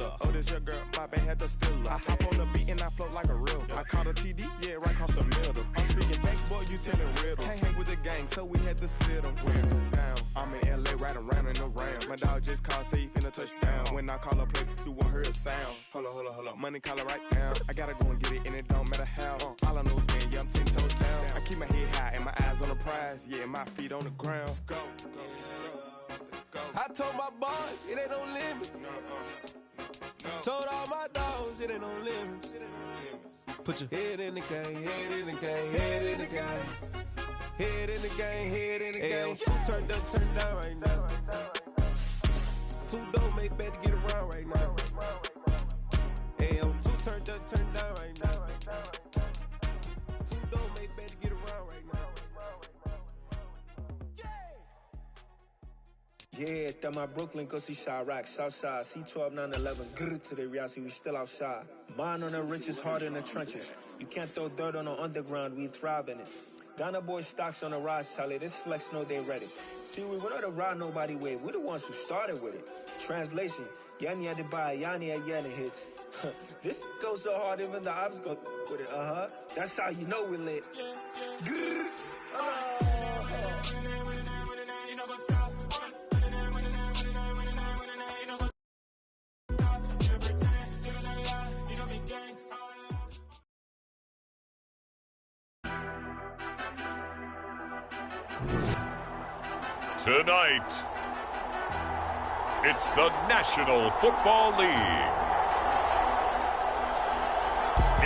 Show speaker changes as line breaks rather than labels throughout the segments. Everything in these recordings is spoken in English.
killer. Oh, this your girl, my band had to steal her. I hop on the beat and I float like a river. I caught a TD, yeah, right across the middle. I'm speaking thanks, boy, you telling riddles. Can't hang with the gang, so we had to sit them down. I'm in LA, riding around in the ram. My dog just called, say he finna touchdown. When I call a play, you won't hear a sound. Hold up, money calling right now. I gotta go and get it, and it don't matter how. All I know is win, yeah, I'm 10 toes down. I keep my head high and my eyes on the prize, yeah, and my feet on the ground. Let's go. I told my boys, it ain't no limit. Told all my dogs, it ain't no limit. Put your head in the game, head in the game, head in the game. Head in the game, head in the game. Two turned up, turned down right now. Two dope make better get around right now. Hey, I'm two turned up, turned down right now. Two dope make better get around right now.
Yeah, that my Brooklyn, go see Chirac, Southside, C12, 911, grrr to the reality, we still outside. Mine on the riches, hard in the trenches. You can't throw dirt on the underground, we thrive in it. Ghana boys stocks on the rise, Charlie, this flex know they ready. See, we were not the ride nobody wave, we the ones who started with it. Translation, Yanni had to buy, Yanni had Yanni hits. This goes so hard, even the ops go with it, That's how you know we lit. Grrr.
Tonight, it's the National Football League.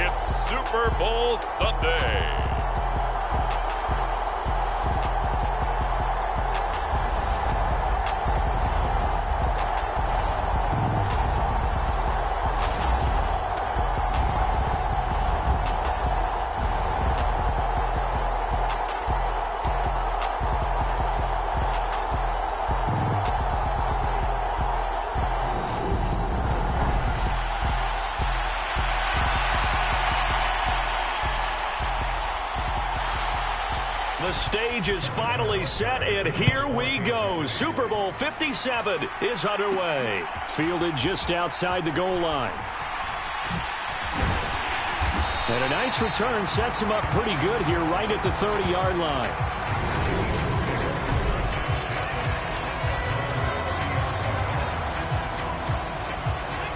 It's Super Bowl Sunday.
The stage is finally set, and here we go. Super Bowl 57 is underway. Fielded just outside the goal line. And a nice return sets him up pretty good here right at the 30-yard line.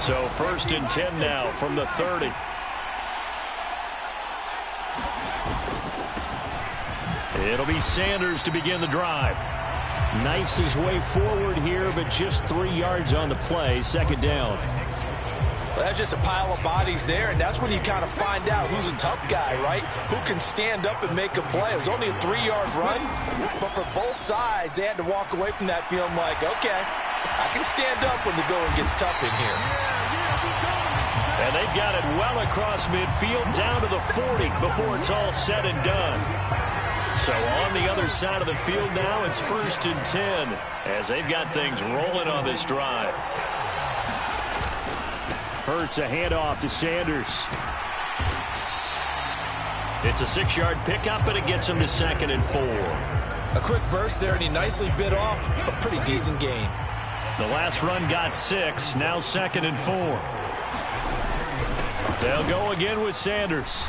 So 1st and 10 now from the 30. It'll be Sanders to begin the drive. Knifes his way forward here, but just 3 yards on the play. 2nd down.
Well, that's just a pile of bodies there, and that's when you kind of find out who's a tough guy, right? Who can stand up and make a play. It was only a 3-yard run, but for both sides, they had to walk away from that feeling like, okay, I can stand up when the going gets tough in here.
And they've got it well across midfield, down to the 40 before it's all said and done. So on the other side of the field now, it's 1st and 10 as they've got things rolling on this drive. Hurts a handoff to Sanders. It's a 6-yard pickup, and it gets him to 2nd and 4.
A quick burst there, and he nicely bit off a pretty decent gain.
The last run got 6, now 2nd and 4. They'll go again with Sanders.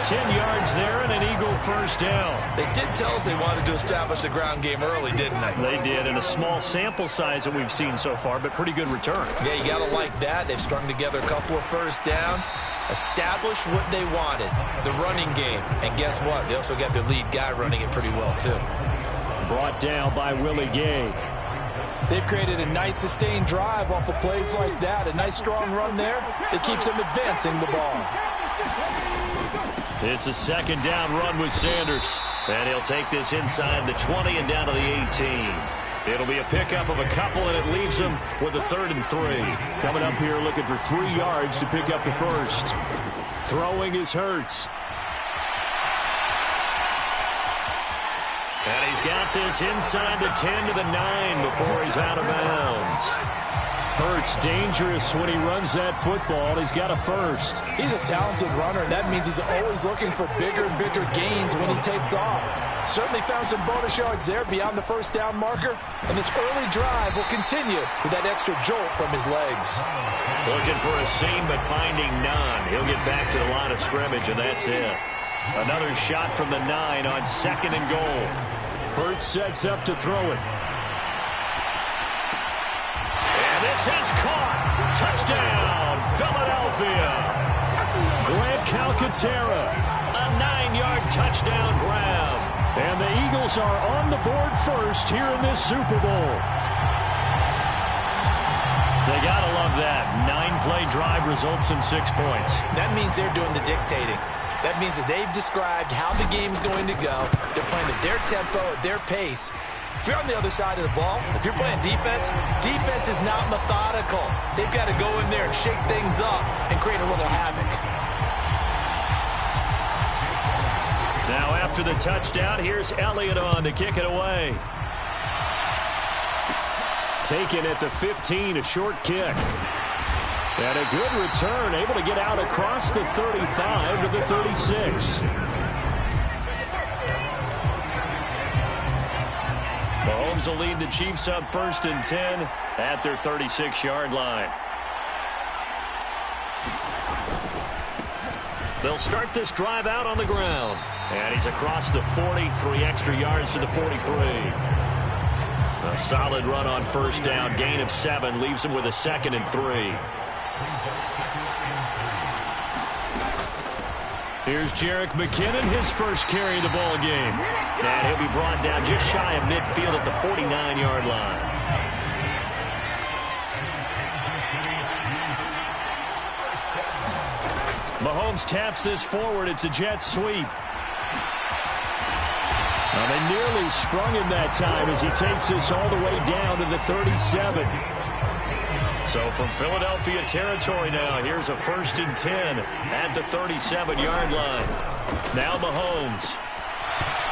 10 yards there and an Eagle 1st down.
They did tell us they wanted to establish the ground game early, didn't they?
They did, in a small sample size that we've seen so far, but pretty good return.
Yeah, you got to like that. They've strung together a couple of 1st downs, established what they wanted, the running game. And guess what? They also got their lead guy running it pretty well, too.
Brought down by Willie Gay.
They've created a nice sustained drive off of plays like that. A nice strong run there. It keeps them advancing the ball.
It's a 2nd down run with Sanders. And he'll take this inside the 20 and down to the 18. It'll be a pickup of a couple, and it leaves him with a 3rd and 3. Coming up here looking for 3 yards to pick up the 1st. Throwing is Hurts. And he's got this inside the 10 to the 9 before he's out of bounds. Hurts dangerous when he runs that football. He's got a 1st.
He's a talented runner, and that means he's always looking for bigger and bigger gains when he takes off. Certainly found some bonus yards there beyond the first down marker. And this early drive will continue with that extra jolt from his legs.
Looking for a seam, but finding none. He'll get back to the line of scrimmage, and that's it. Another shot from the 9 on 2nd and goal. Hurts sets up to throw it. And this is caught. Touchdown, Philadelphia. Grant Calcaterra, a 9-yard touchdown grab. And the Eagles are on the board first here in this Super Bowl. They got to love that. 9-play drive results in 6 points.
That means they're doing the dictating. That means that they've described how the game's going to go. They're playing at their tempo, at their pace. If you're on the other side of the ball, if you're playing defense, defense is not methodical. They've got to go in there and shake things up and create a little havoc.
Now after the touchdown, here's Elliott on to kick it away. Taken at the 15, a short kick. And a good return, able to get out across the 35 to the 36. Mahomes will lead the Chiefs up 1st and 10 at their 36-yard line. They'll start this drive out on the ground. And he's across the 40, 3 extra yards to the 43. A solid run on 1st down, gain of 7, leaves him with a 2nd and 3. Here's Jerick McKinnon, his first carry of the ball game. And he'll be brought down just shy of midfield at the 49-yard line. Mahomes taps this forward. It's a jet sweep. Now they nearly sprung him that time as he takes this all the way down to the 37. So from Philadelphia territory now, here's a 1st and 10 at the 37-yard line. Now Mahomes.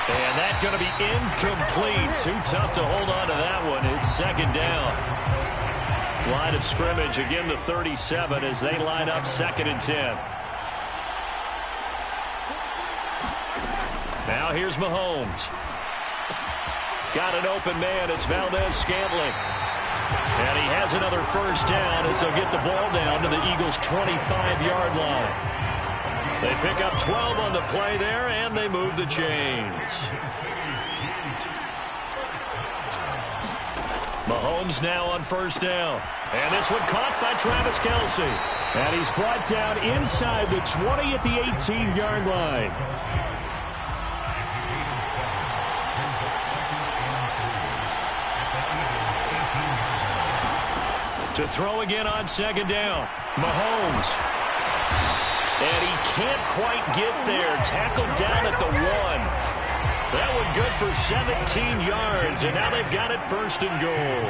And that's going to be incomplete. Too tough to hold on to that one. It's 2nd down. Line of scrimmage, again the 37 as they line up 2nd and 10. Now here's Mahomes. Got an open man. It's Valdez-Scantling. And he has another 1st down as they'll get the ball down to the Eagles' 25-yard line. They pick up 12 on the play there, and they move the chains. Mahomes now on 1st down. And this one caught by Travis Kelce. And he's brought down inside the 20 at the 18-yard line. To throw again on 2nd down. Mahomes. And he can't quite get there. Tackled down at the 1. That one good for 17 yards. And now they've got it 1st and goal.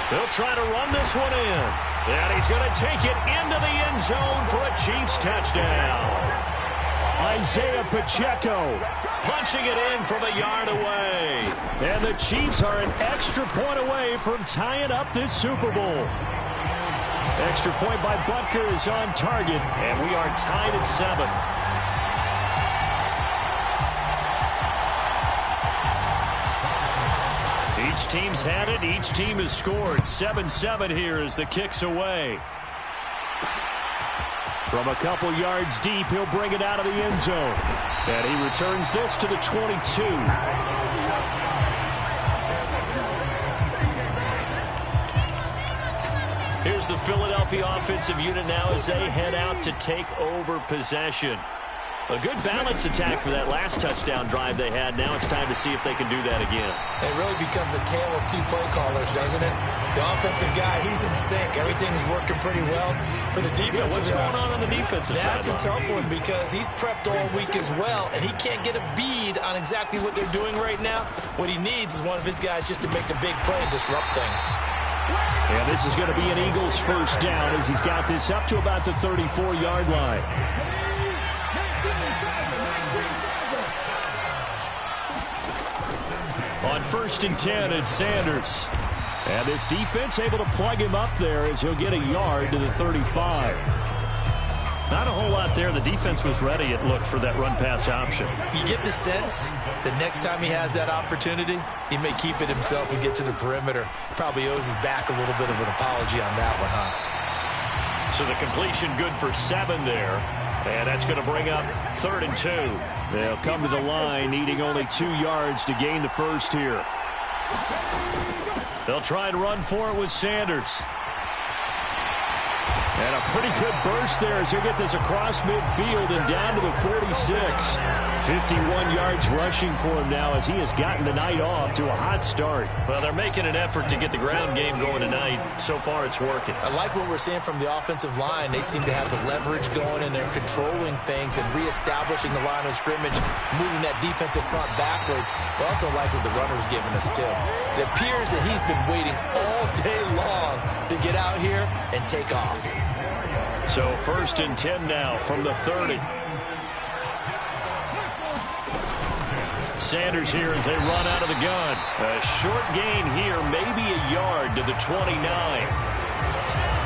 They'll try to run this one in. And he's going to take it into the end zone for a Chiefs touchdown. Isaiah Pacheco punching it in from a yard away. And the Chiefs are an extra point away from tying up this Super Bowl. Extra point by Butker is on target, and we are tied at 7. Each team's had it. Each team has scored. 7-7 here as the kick's away. From a couple yards deep, he'll bring it out of the end zone. And he returns this to the 22. Here's the Philadelphia offensive unit now as they head out to take over possession. A good balance attack for that last touchdown drive they had. Now it's time to see if they can do that again.
It really becomes a tale of 2 play callers, doesn't it? The offensive guy, he's in sync. Everything's working pretty well. For the defensive
what's going on the defensive side?
That's a tough one because he's prepped all week as well, and he can't get a bead on exactly what they're doing right now. What he needs is one of his guys just to make a big play and disrupt things.
And this is going to be an Eagles 1st down as he's got this up to about the 34-yard line. On 1st and 10, it's Sanders. And this defense able to plug him up there as he'll get a yard to the 35. Not a whole lot there. The defense was ready, it looked, for that run-pass option.
You get the sense that next time he has that opportunity, he may keep it himself and get to the perimeter. Probably owes his back a little bit of an apology on that one, huh?
So the completion good for 7 there. And that's going to bring up 3rd and 2. They'll come to the line needing only 2 yards to gain the first here. They'll try and run for it with Sanders. And a pretty good burst there as he'll get this across midfield and down to the 46. 51 yards rushing for him now as he has gotten the night off to a hot start. Well, they're making an effort to get the ground game going tonight. So far, it's working.
I like what we're seeing from the offensive line. They seem to have the leverage going, and they're controlling things and reestablishing the line of scrimmage, moving that defensive front backwards. I also like what the runner's giving us, too. It appears that he's been waiting all day long to get out here and take off.
So 1st and 10 now from the 30. Sanders here as they run out of the gun. A short gain here, maybe a yard to the 29.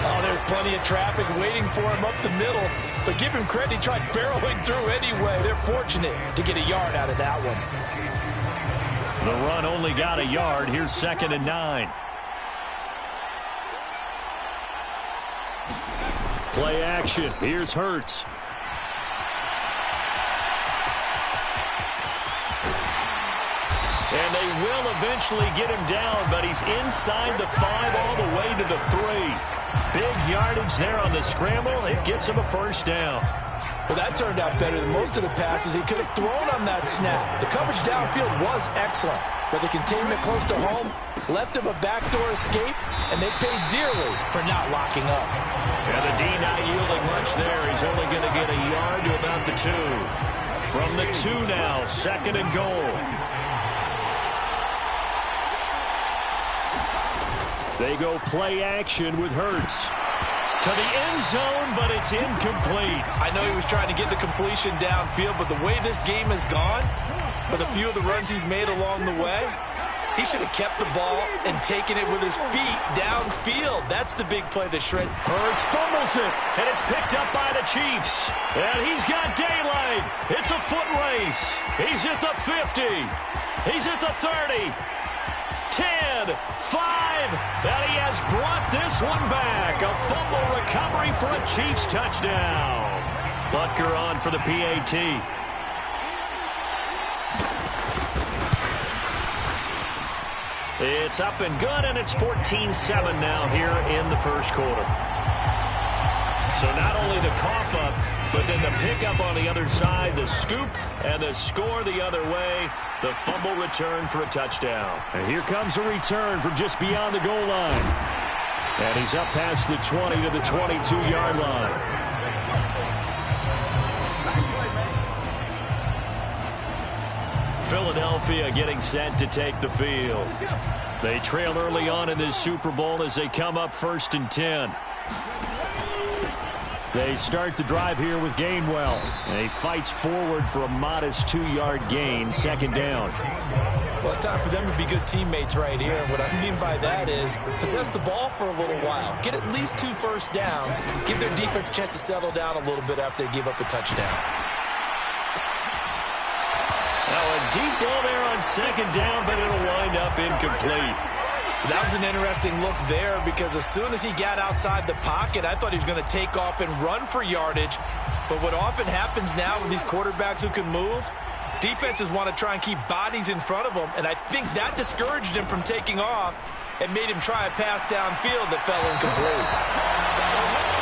Oh, there's plenty of traffic waiting for him up the middle. But give him credit, he tried barreling through anyway. They're fortunate to get a yard out of that one.
The run only got a yard. Here's 2nd and 9. Play action. Here's Hurts. And they will eventually get him down, but he's inside the 5 all the way to the 3. Big yardage there on the scramble. It gets him a first down.
Well, that turned out better than most of the passes he could have thrown on that snap. The coverage downfield was excellent, but the containment close to home left him a backdoor escape, and they paid dearly for not locking up.
And the D not yielding much there. He's only going to get a yard to about the 2. From the 2 now, 2nd and goal. They go play action with Hurts. To the end zone, but it's incomplete.
I know he was trying to get the completion downfield, but the way this game has gone, with a few of the runs he's made along the way, he should have kept the ball and taken it with his feet downfield. That's the big play that shred.
Hurts fumbles it, and it's picked up by the Chiefs. And he's got daylight. It's a foot race. He's at the 50. He's at the 30. 10, 5, and he has brought this one back. A fumble recovery for a Chiefs touchdown. Butker on for the PAT. It's up and good, and it's 14-7 now here in the first quarter. So not only the cough up, but then the pickup on the other side, the scoop, and the score the other way. The fumble return for a touchdown. And here comes a return from just beyond the goal line. And he's up past the 20 to the 22-yard line. Philadelphia getting set to take the field. They trail early on in this Super Bowl as they come up 1st and 10. They start the drive here with Gainwell. And he fights forward for a modest 2-yard gain, 2nd down.
Well, it's time for them to be good teammates right here. And what I mean by that is possess the ball for a little while. Get at least 2 first downs. Give their defense a chance to settle down a little bit after they give up a touchdown.
Now a deep ball there on 2nd down, but it'll wind up incomplete.
That was an interesting look there because as soon as he got outside the pocket, I thought he was going to take off and run for yardage. But what often happens now with these quarterbacks who can move, defenses want to try and keep bodies in front of them, and I think that discouraged him from taking off and made him try a pass downfield that fell incomplete.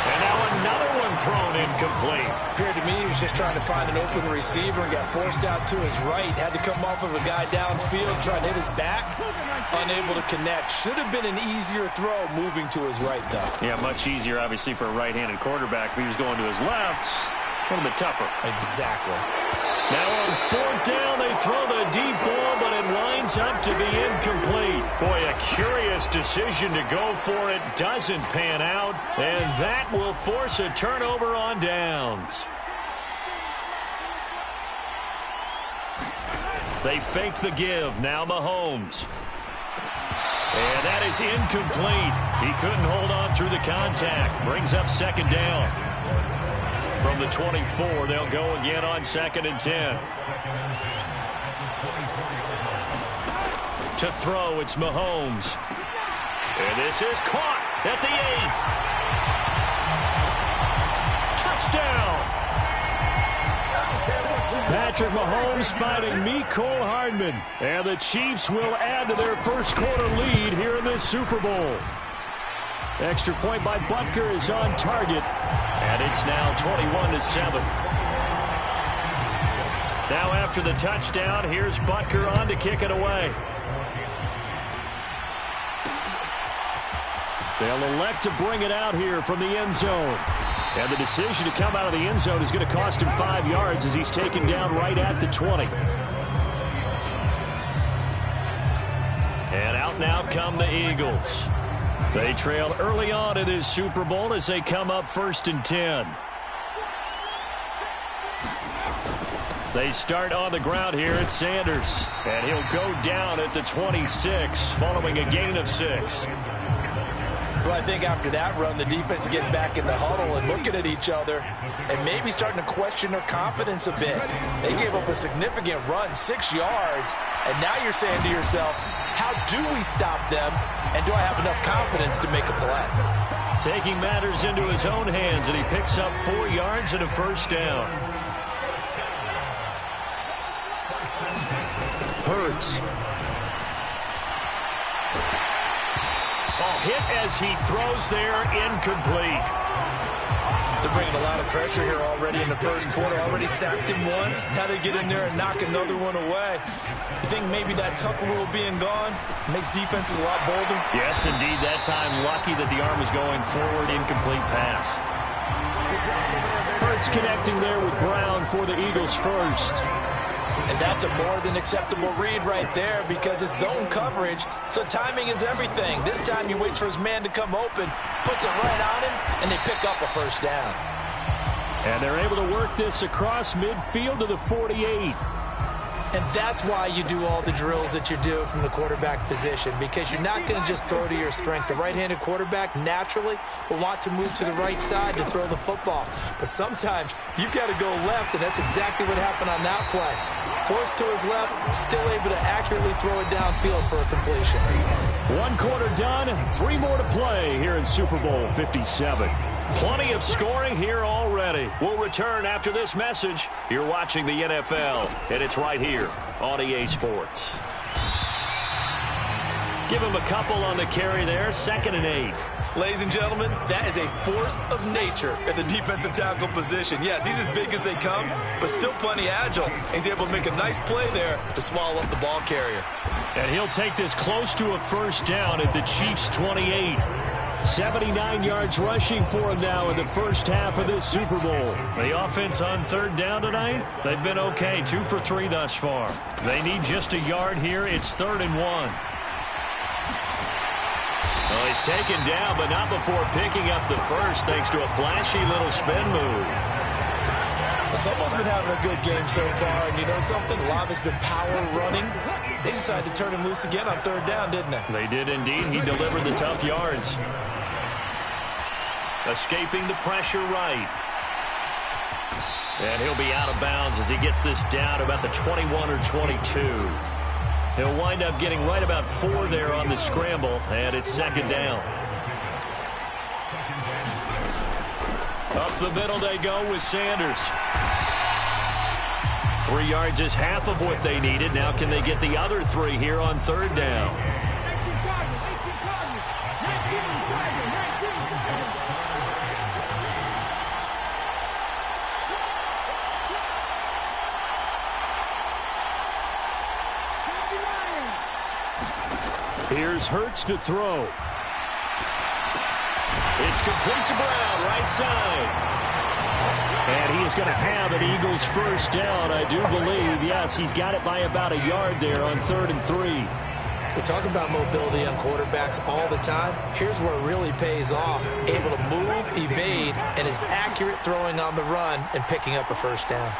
And now another one thrown incomplete.
Appeared to me he was just trying to find an open receiver and got forced out to his right. Had to come off of a guy downfield trying to hit his back. Unable to connect. Should have been an easier throw moving to his right, though.
Yeah, much easier, obviously, for a right-handed quarterback. If he was going to his left, a little bit tougher.
Exactly.
Now on 4th down, they throw the deep ball, but it winds up to be incomplete. Boy, a curious decision to go for it. Doesn't pan out, and that will force a turnover on downs. They fake the give. Now Mahomes. And that is incomplete. He couldn't hold on through the contact. Brings up 2nd down. From the 24, they'll go again on 2nd and 10. To throw, it's Mahomes. And this is caught at the 8. Touchdown! Patrick Mahomes fighting Mecole Hardman. And the Chiefs will add to their first quarter lead here in this Super Bowl. Extra point by Butker is on target. And it's now 21-7. Now after the touchdown, here's Butker on to kick it away. They'll elect to bring it out here from the end zone. And the decision to come out of the end zone is going to cost him 5 yards as he's taken down right at the 20. And out and out come the Eagles. They trail early on in this Super Bowl as they come up 1st and 10. They start on the ground here at Sanders. And he'll go down at the 26 following a gain of 6.
Well, I think after that run, the defense is getting back in the huddle and looking at each other and maybe starting to question their confidence a bit. They gave up a significant run, 6 yards, and now you're saying to yourself, how do we stop them, and do I have enough confidence to make a play?
Taking matters into his own hands, and he picks up 4 yards and a first down. Hurts. Hit as he throws there, incomplete.
They're bringing a lot of pressure here already in the first quarter. Already sacked him once. Now they get in there and knock another one away. You think maybe that tuck rule being gone makes defenses a lot bolder?
Yes, indeed. That time, lucky that the arm was going forward, incomplete pass. Hurts connecting there with Brown for the Eagles first.
And that's a more than acceptable read right there because it's zone coverage, so timing is everything. This time he waits for his man to come open, puts it right on him, and they pick up a first down.
And they're able to work this across midfield to the 48.
And that's why you do all the drills that you do from the quarterback position, because you're not going to just throw to your strength. The right-handed quarterback naturally will want to move to the right side to throw the football. But sometimes you've got to go left, and that's exactly what happened on that play. Forced to his left, still able to accurately throw it downfield for a completion.
1 quarter done, 3 more to play here in Super Bowl 57. Plenty of scoring here already. We'll return after this message. You're watching the NFL, and it's right here on EA Sports. Give him a couple on the carry there, 2nd and 8.
Ladies and gentlemen, that is a force of nature at the defensive tackle position. Yes, he's as big as they come, but still plenty agile. He's able to make a nice play there to swallow up the ball carrier.
And he'll take this close to a first down at the Chiefs' 28. 79 yards rushing for him now in the first half of this Super Bowl. The offense on 3rd down tonight, they've been okay, 2 for 3 thus far. They need just a yard here. It's 3rd and 1. Well, he's taken down, but not before picking up the first, thanks to a flashy little spin move.
Someone's been having a good game so far, and you know something? A lot has been power running. They decided to turn him loose again on 3rd down, didn't they?
They did indeed. He delivered the tough yards. Escaping the pressure right. And he'll be out of bounds as he gets this down to about the 21 or 22. He'll wind up getting right about 4 there on the scramble, and it's 2nd down. Up the middle they go with Sanders. 3 yards is half of what they needed. Now can they get the other 3 here on 3rd down? Here's Hurts to throw. It's complete to Brown, right side. And he is going to have an Eagles first down, I do believe. Yes, he's got it by about a yard there on 3rd and 3.
We talk about mobility on quarterbacks all the time. Here's where it really pays off. Able to move, evade, and is accurate throwing on the run and picking up a first down.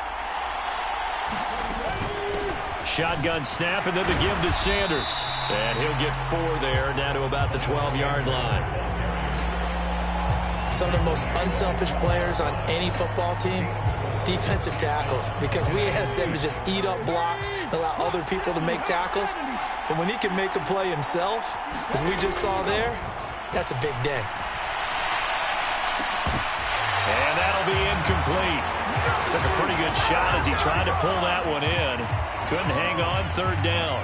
Shotgun snap, and then the give to Sanders. And he'll get 4 there, down to about the 12-yard line.
some of the most unselfish players on any football team? Defensive tackles, because we ask them to just eat up blocks and allow other people to make tackles. But when he can make a play himself, as we just saw there, that's a big day.
And that'll be incomplete. Took a pretty good shot as he tried to pull that one in. Couldn't hang on, third down.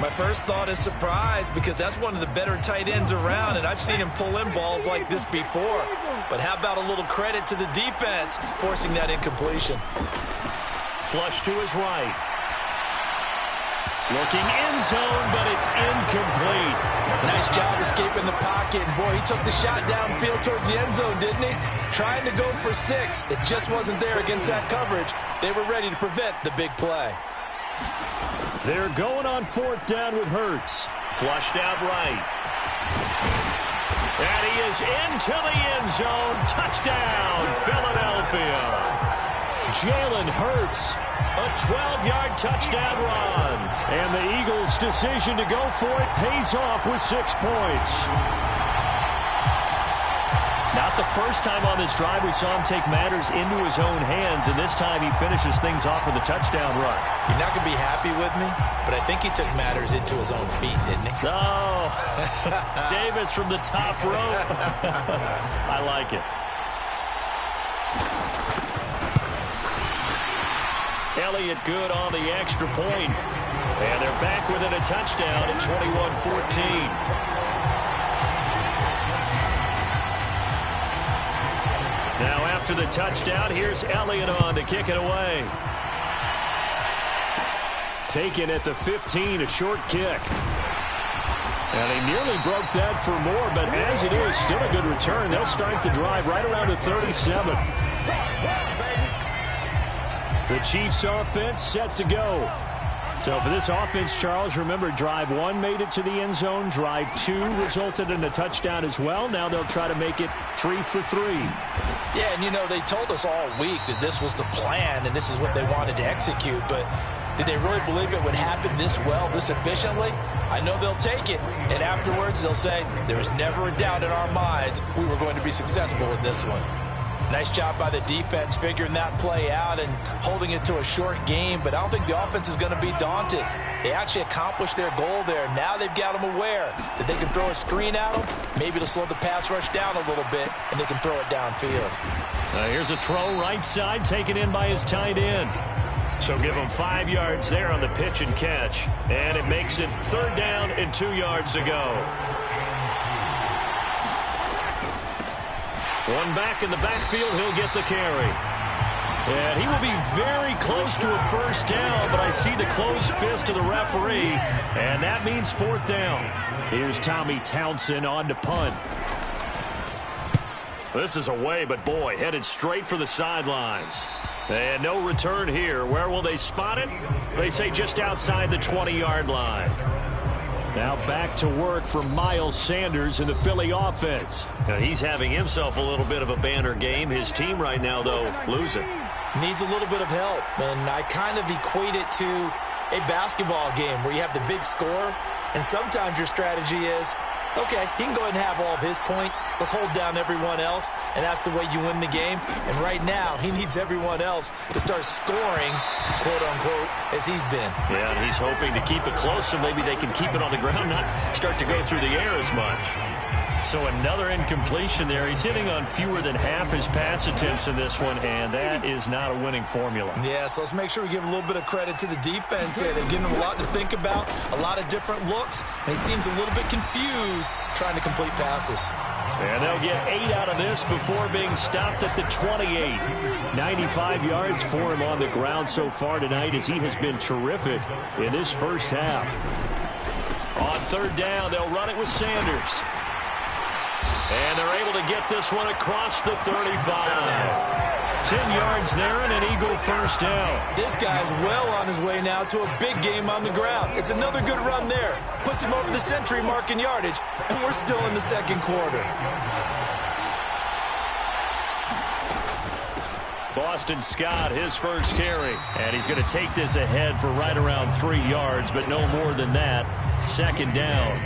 My first thought is surprise, because that's one of the better tight ends around, and I've seen him pull in balls like this before. But how about a little credit to the defense forcing that incompletion?
Flush to his right. Looking end zone, but it's incomplete.
Nice job escaping the pocket. And boy, he took the shot downfield towards the end zone, didn't he? Trying to go for 6. It just wasn't there against that coverage. They were ready to prevent the big play.
They're going on fourth down with Hurts. Flushed out right. And he is into the end zone. Touchdown, Philadelphia. Jalen Hurts, a 12-yard touchdown run. And the Eagles' decision to go for it pays off with 6 points. Not the first time on this drive we saw him take matters into his own hands, and this time he finishes things off with a touchdown run.
You're not going to be happy with me, but I think he took matters into his own feet, didn't he?
Oh, Davis from the top rope. I like it. Elliott good on the extra point. And they're back within a touchdown at 21-14. Now after the touchdown, here's Elliott on to kick it away. Taken at the 15, a short kick. And he nearly broke that for more, but as it is, still a good return. They'll start the drive right around the 37. The Chiefs offense set to go. So for this offense, Charles, remember, drive 1 made it to the end zone. Drive 2 resulted in a touchdown as well. Now they'll try to make it 3 for 3.
Yeah, and you know, they told us all week that this was the plan and this is what they wanted to execute, but did they really believe it would happen this well, this efficiently? I know they'll take it, and afterwards they'll say, there was never a doubt in our minds we were going to be successful in this one. Nice job by the defense figuring that play out and holding it to a short game, but I don't think the offense is going to be daunted. They actually accomplished their goal there. Now they've got them aware that they can throw a screen at them. Maybe they'll slow the pass rush down a little bit, and they can throw it downfield.
Here's a throw right side, taken in by his tight end. So give him 5 yards there on the pitch and catch, and it makes it 3rd down and 2 yards to go. One back in the backfield, he'll get the carry. And he will be very close to a first down, but I see the closed fist of the referee, and that means 4th down. Here's Tommy Townsend on to punt. This is away, but boy, headed straight for the sidelines. And no return here. Where will they spot it? They say just outside the 20-yard line. Now back to work for Miles Sanders in the Philly offense. Now he's having himself a little bit of a banner game. His team right now, though, losing.
Needs a little bit of help, and I kind of equate it to a basketball game where you have the big score, and sometimes your strategy is, okay, he can go ahead and have all of his points. Let's hold down everyone else, and that's the way you win the game. And right now, he needs everyone else to start scoring, quote-unquote, as he's been.
Yeah, and he's hoping to keep it close so maybe they can keep it on the ground, not start to go through the air as much. So another incompletion there. He's hitting on fewer than half his pass attempts in this one, and that is not a winning formula.
Yeah, so let's make sure we give a little bit of credit to the defense here. They've given him a lot to think about, a lot of different looks, and he seems a little bit confused trying to complete passes.
And they'll get 8 out of this before being stopped at the 28. 95 yards for him on the ground so far tonight as he has been terrific in this first half. On 3rd down, they'll run it with Sanders. And they're able to get this one across the 35. 10 yards there and an Eagle first down.
This guy's well on his way now to a big game on the ground. It's another good run there. Puts him over the century mark in yardage, and we're still in the 2nd quarter.
Boston Scott, his first carry. And he's going to take this ahead for right around 3 yards, but no more than that. 2nd down.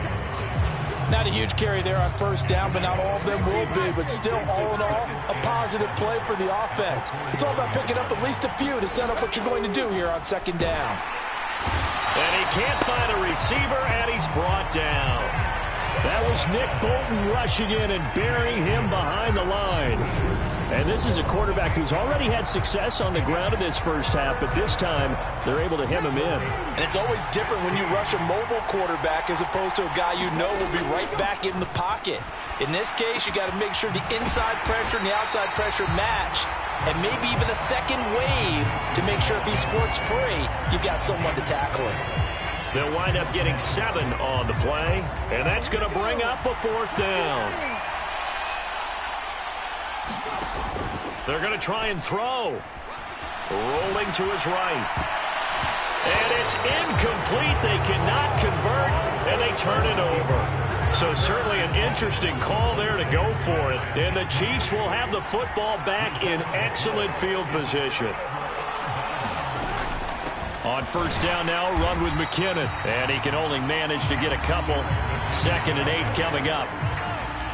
Not a huge carry there on first down, but not all of them will be. But still, all in all, a positive play for the offense. It's all about picking up at least a few to set up what you're going to do here on second down.
And he can't find a receiver, and he's brought down. That was Nick Bolton rushing in and burying him behind the line. And this is a quarterback who's already had success on the ground in this first half, but this time they're able to hem him in.
And it's always different when you rush a mobile quarterback as opposed to a guy you know will be right back in the pocket. In this case, you got to make sure the inside pressure and the outside pressure match, and maybe even a second wave to make sure if he squirts free, you've got someone to tackle him.
They'll wind up getting 7 on the play, and that's going to bring up a 4th down. They're going to try and throw. Rolling to his right. And it's incomplete. They cannot convert, and they turn it over. So certainly an interesting call there to go for it. And the Chiefs will have the football back in excellent field position. On first down now, run with McKinnon. And he can only manage to get a couple. 2nd and 8 coming up.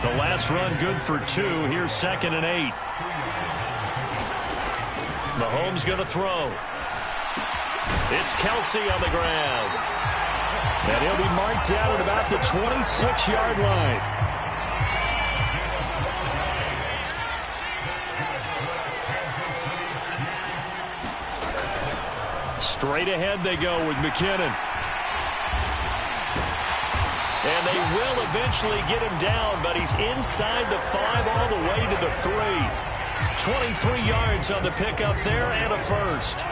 The last run good for 2. Here's 2nd and 8. Mahomes going to throw. It's Kelsey on the ground. And he'll be marked down at about the 26-yard line. Straight ahead they go with McKinnon. And they will eventually get him down, but he's inside the 5 all the way to the 3. 23 yards on the pickup there and a first.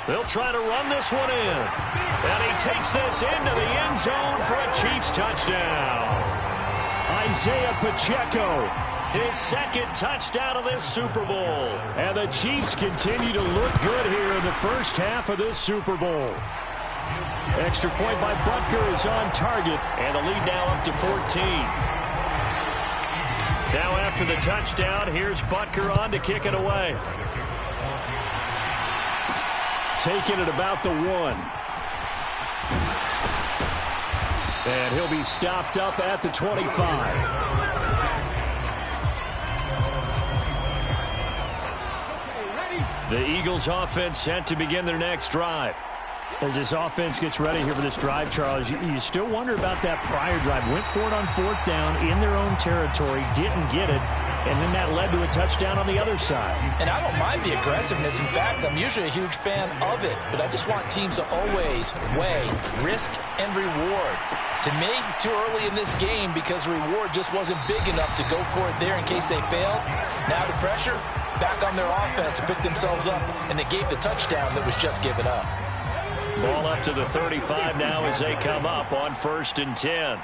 They'll try to run this one in. And he takes this into the end zone for a Chiefs touchdown. Isaiah Pacheco, his 2nd touchdown of this Super Bowl. And the Chiefs continue to look good here in the first half of this Super Bowl. Extra point by Butker is on target, and the lead now up to 14. Now after the touchdown, here's Butker on to kick it away. Taking it about the 1. And he'll be stopped up at the 25. The Eagles offense set to begin their next drive. As this offense gets ready here for this drive, Charles, you still wonder about that prior drive. Went for it on 4th down in their own territory, didn't get it, and then that led to a touchdown on the other side. And I don't mind the aggressiveness. In fact, I'm usually a huge fan of it, but I just want teams to always weigh risk and reward. To me, too early in this game because the reward just wasn't big enough to go for it there in case they failed. Now the pressure, back on their offense to pick themselves up, and they gave the touchdown that was just given up. Ball up to the 35 now as they come up on 1st and 10.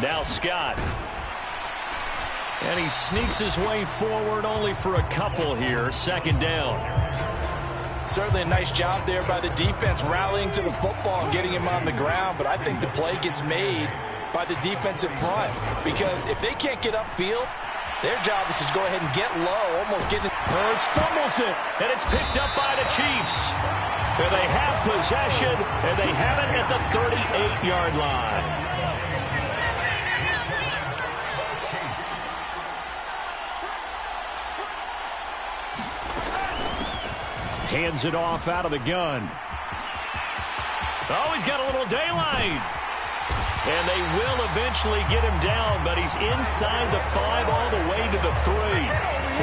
Now Scott. And he sneaks his way forward only for a couple here. 2nd down.
Certainly a nice job there by the defense rallying to the football and getting him on the ground, but I think the play gets made by the defensive front because if they can't get upfield, their job is to go ahead and get low, almost getting...
Hurts fumbles it, and it's picked up by the Chiefs. And they have possession, and they have it at the 38-yard line. Hands it off out of the gun. Oh, he's got a little daylight. And they will eventually get him down, but he's inside the 5 all the way to the 3.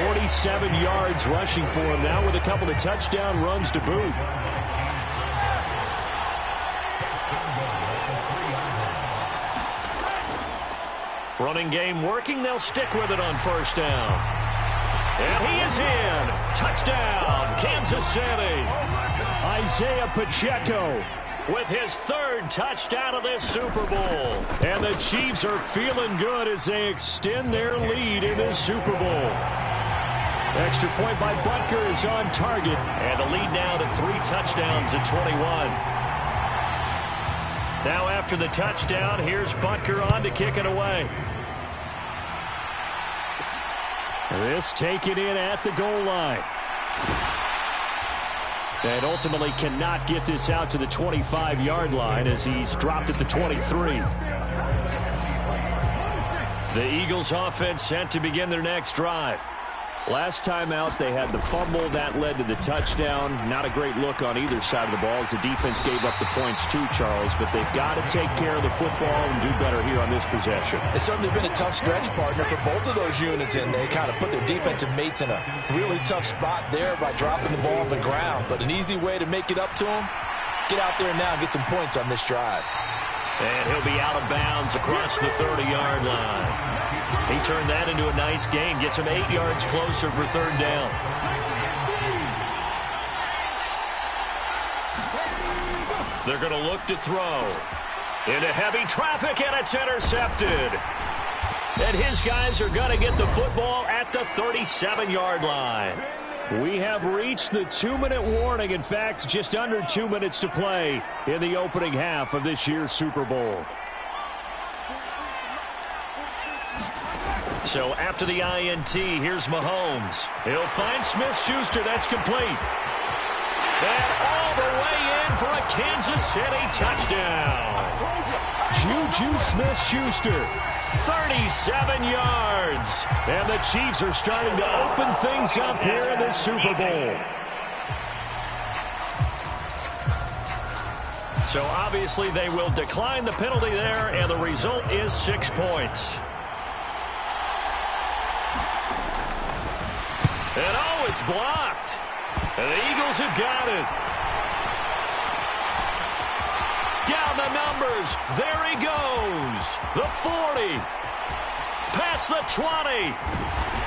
47 yards rushing for him now with a couple of touchdown runs to boot. Running game working. They'll stick with it on 1st down. And he is in. Touchdown, Kansas City. Isaiah Pacheco with his 3rd touchdown of this Super Bowl. And the Chiefs are feeling good as they extend their lead in this Super Bowl. Extra point by Butker is on target. And the lead now to 3 touchdowns at 21. Now after the touchdown, here's Butker on to kick it away. This taken in at the goal line. And ultimately cannot get this out to the 25-yard line as he's dropped at the 23. The Eagles offense set to begin their next drive. Last time out, they had the fumble. That led to the touchdown. Not a great look on either side of the ball as the defense gave up the points too, Charles. But they've got to take care of the football and do better here on this possession.
It's certainly been a tough stretch, partner, for both of those units, and they kind of put their defensive mates in a really tough spot there by dropping the ball on the ground. But an easy way to make it up to them, get out there now and get some points on this drive.
And he'll be out of bounds across the 30-yard line. He turned that into a nice gain, gets him 8 yards closer for third down. They're going to look to throw. Into heavy traffic, and it's intercepted. And his guys are going to get the football at the 37-yard line. We have reached the 2-minute warning. In fact, just under 2 minutes to play in the opening half of this year's Super Bowl. So after the INT, here's Mahomes. He'll find Smith-Schuster. That's complete. And all the way in for a Kansas City touchdown. Juju Smith-Schuster, 37 yards. And the Chiefs are starting to open things up here in this Super Bowl. So obviously they will decline the penalty there, and the result is 6 points. And oh, it's blocked. And the Eagles have got it. Down the numbers. There he goes. The 40. Past the 20.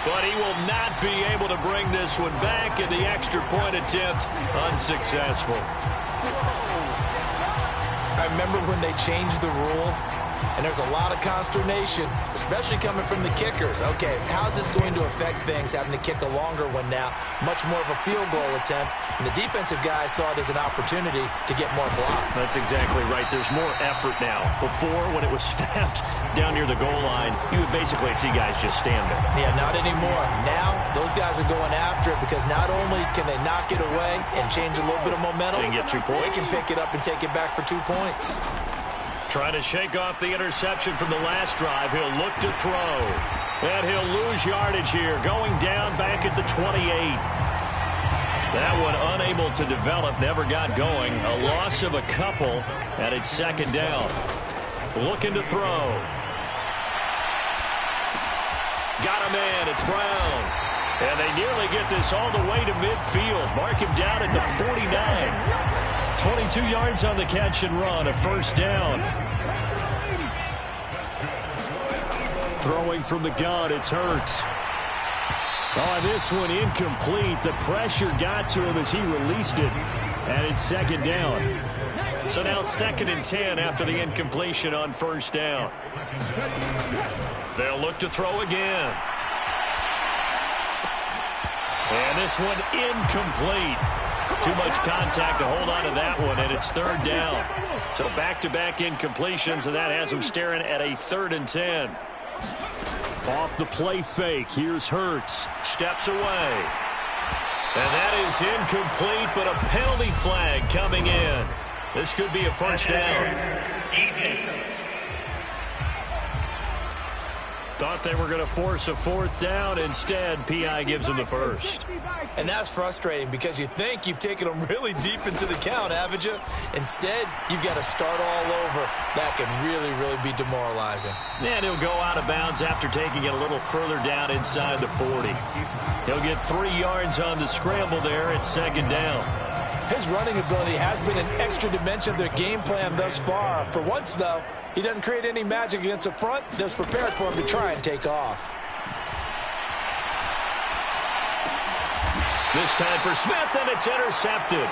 But he will not be able to bring this one back, in the extra point attempt unsuccessful.
I remember when they changed the rule, and there's a lot of consternation, especially coming from the kickers. Okay, how's this going to affect things, having to kick a longer one now? Much more of a field goal attempt, and the defensive guys saw it as an opportunity to get more block.
That's exactly right. There's more effort now. Before, when it was snapped down near the goal line, you would basically see guys just stand there.
Yeah, not anymore. Now, those guys are going after it because not only can they knock it away and change a little bit of momentum,
and get 2 points.
They can pick it up and take it back for 2 points.
Trying to shake off the interception from the last drive. He'll look to throw. And he'll lose yardage here, going down back at the 28. That one unable to develop, never got going. A loss of a couple, and it's second down. Looking to throw. Got him in. It's Brown. And they nearly get this all the way to midfield. Mark him down at the 49. 22 yards on the catch and run, a first down. Throwing from the gun, it's Hurts. Oh, this one incomplete. The pressure got to him as he released it, and it's second down. So now 2nd and 10 after the incompletion on first down. They'll look to throw again. And this one incomplete. Too much contact to hold on to that one, and it's third down. So back-to-back incompletions, and that has them staring at a 3rd and 10. Off the play fake, here's Hurts. Steps away. And that is incomplete, but a penalty flag coming in. This could be a first down. Thought they were going to force a 4th down. Instead, P.I. gives them the first.
And that's frustrating because you think you've taken them really deep into the count, haven't you? Instead, you've got to start all over. That can really, really be demoralizing.
And he'll go out of bounds after taking it a little further down inside the 40. He'll get 3 yards on the scramble there. It's second down.
His running ability has been an extra dimension of their game plan thus far. For once, though, he doesn't create any magic against the front. They're prepared for him to try and take off.
This time for Smith, and it's intercepted.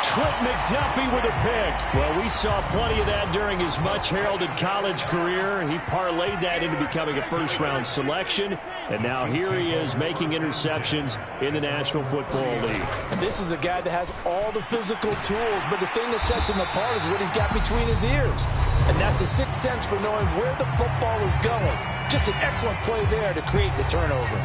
Trent McDuffie with a pick. Well, we saw plenty of that during his much-heralded college career. He parlayed that into becoming a first-round selection, and now here he is making interceptions in the National Football League.
This is a guy that has all the physical tools, but the thing that sets him apart is what he's got between his ears. And that's the sixth sense for knowing where the football is going. Just an excellent play there to create the turnover.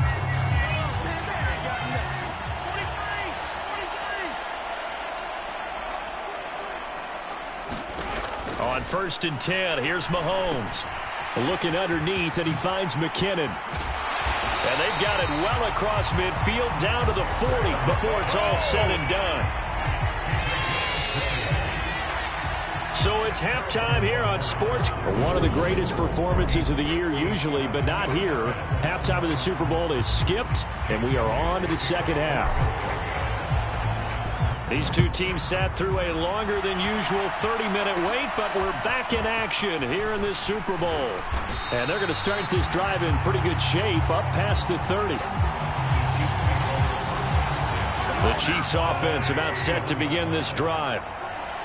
On 1st and 10, here's Mahomes. Looking underneath, and he finds McKinnon. And they've got it well across midfield, down to the 40 before it's all said and done. So it's halftime here on Sports. One of the greatest performances of the year usually, but not here. Halftime of the Super Bowl is skipped, and we are on to the second half. These two teams sat through a longer than usual 30-minute wait, but we're back in action here in this Super Bowl. And they're going to start this drive in pretty good shape, up past the 30. The Chiefs offense about set to begin this drive.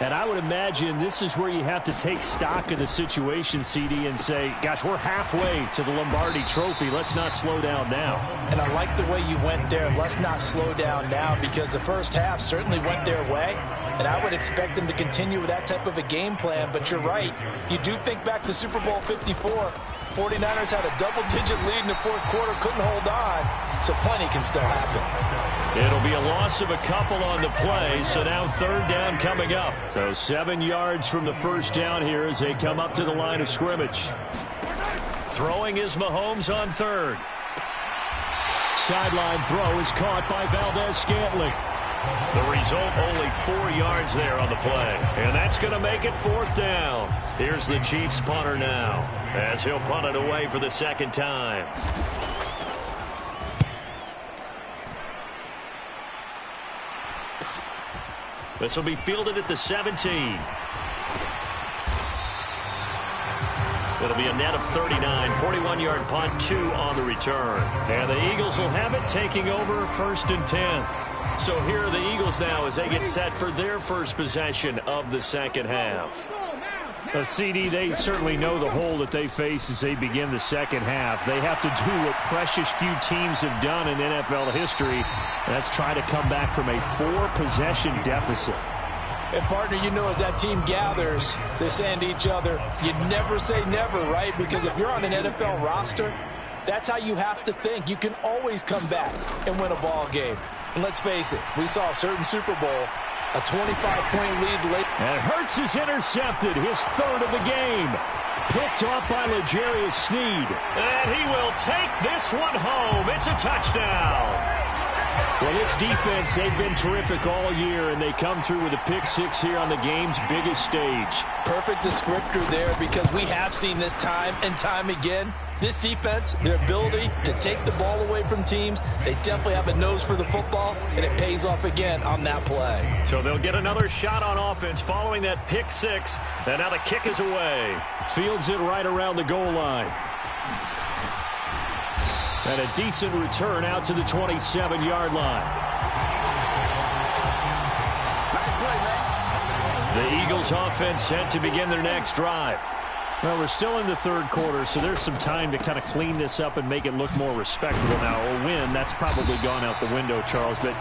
And I would imagine this is where you have to take stock of the situation, CD, and say, gosh, we're halfway to the Lombardi Trophy. Let's not slow down now.
And I like the way you went there. Let's not slow down now, because the first half certainly went their way. And I would expect them to continue with that type of a game plan. But you're right. You do think back to Super Bowl 54. 49ers had a double-digit lead in the fourth quarter, couldn't hold on. So plenty can still happen.
It'll be a loss of a couple on the play, so now third down coming up. So 7 yards from the first down here as they come up to the line of scrimmage. Throwing is Mahomes on third. Sideline throw is caught by Valdez-Scantling. The result, only 4 yards there on the play. And that's going to make it fourth down. Here's the Chiefs punter now, as he'll punt it away for the second time. This will be fielded at the 17. It'll be a net of 39, 41-yard punt, 2 on the return. And the Eagles will have it, taking over 1st and 10. So here are the Eagles now as they get set for their first possession of the second half. CD, they certainly know the hole that they face as they begin the second half. They have to do what precious few teams have done in NFL history. That's try to come back from a 4-possession deficit.
And, partner, you know, as that team gathers, they're saying to each other, you never say never, right? Because if you're on an NFL roster, that's how you have to think. You can always come back and win a ball game. And let's face it, we saw a certain Super Bowl, a 25-point lead late.
And Hurts is intercepted, his third of the game. Picked off by L'Jarius Sneed. And he will take this one home. It's a touchdown. Well, this defense, they've been terrific all year, and they come through with a pick-6 here on the game's biggest stage.
Perfect descriptor there, because we have seen this time and time again. This defense, their ability to take the ball away from teams, they definitely have a nose for the football, and it pays off again on that play.
So they'll get another shot on offense following that pick-6, and now the kick is away. Fields it right around the goal line. And a decent return out to the 27-yard line. The Eagles offense set to begin their next drive. Well, we're still in the third quarter, so there's some time to kind of clean this up and make it look more respectable now. A win, that's probably gone out the window, Charles, but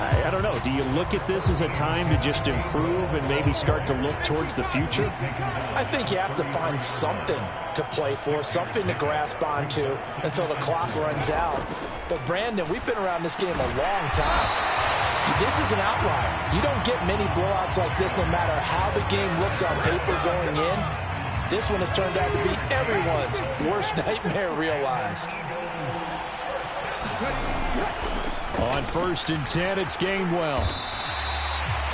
I don't know. Do you look at this as a time to just improve and maybe start to look towards the future?
I think you have to find something to play for, something to grasp onto until the clock runs out. But, Brandon, we've been around this game a long time. This is an outlier. You don't get many blowouts like this no matter how the game looks on paper going in. This one has turned out to be everyone's worst nightmare realized.
On 1st and 10, it's Gainwell.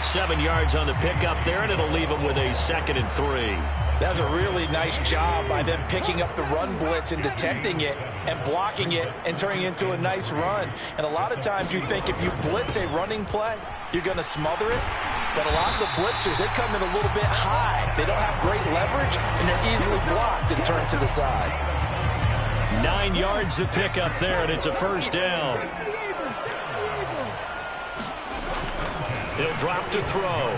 7 yards on the pickup there, and it'll leave him with a 2nd and 3.
That's a really nice job by them picking up the run blitz and detecting it and blocking it and turning it into a nice run. And a lot of times you think if you blitz a running play, you're going to smother it. But a lot of the blitzers, they come in a little bit high. They don't have great leverage, and they're easily blocked and turned to the side.
9 yards to pick up there, and it's a first down. He'll drop to throw.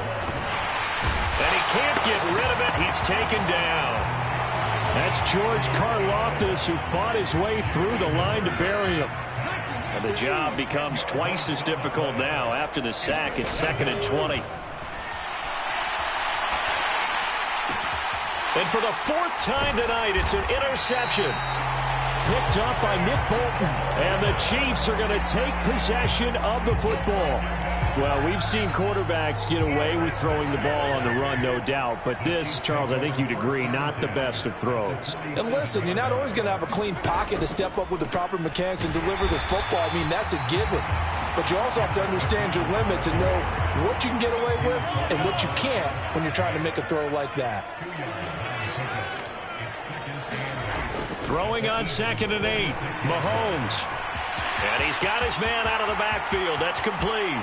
And he can't get rid of it. He's taken down. That's George Karlaftis, who fought his way through the line to bury him. And the job becomes twice as difficult now. After the sack, it's 2nd and 20. And for the 4th time tonight, it's an interception. Picked up by Nick Bolton. And the Chiefs are going to take possession of the football. Well, we've seen quarterbacks get away with throwing the ball on the run, no doubt. But this, Charles, I think you'd agree, not the best of throws.
And listen, you're not always going to have a clean pocket to step up with the proper mechanics and deliver the football. I mean, that's a given. But you also have to understand your limits and know what you can get away with and what you can't when you're trying to make a throw like that.
Throwing on 2nd and 8, Mahomes. And he's got his man out of the backfield. That's complete.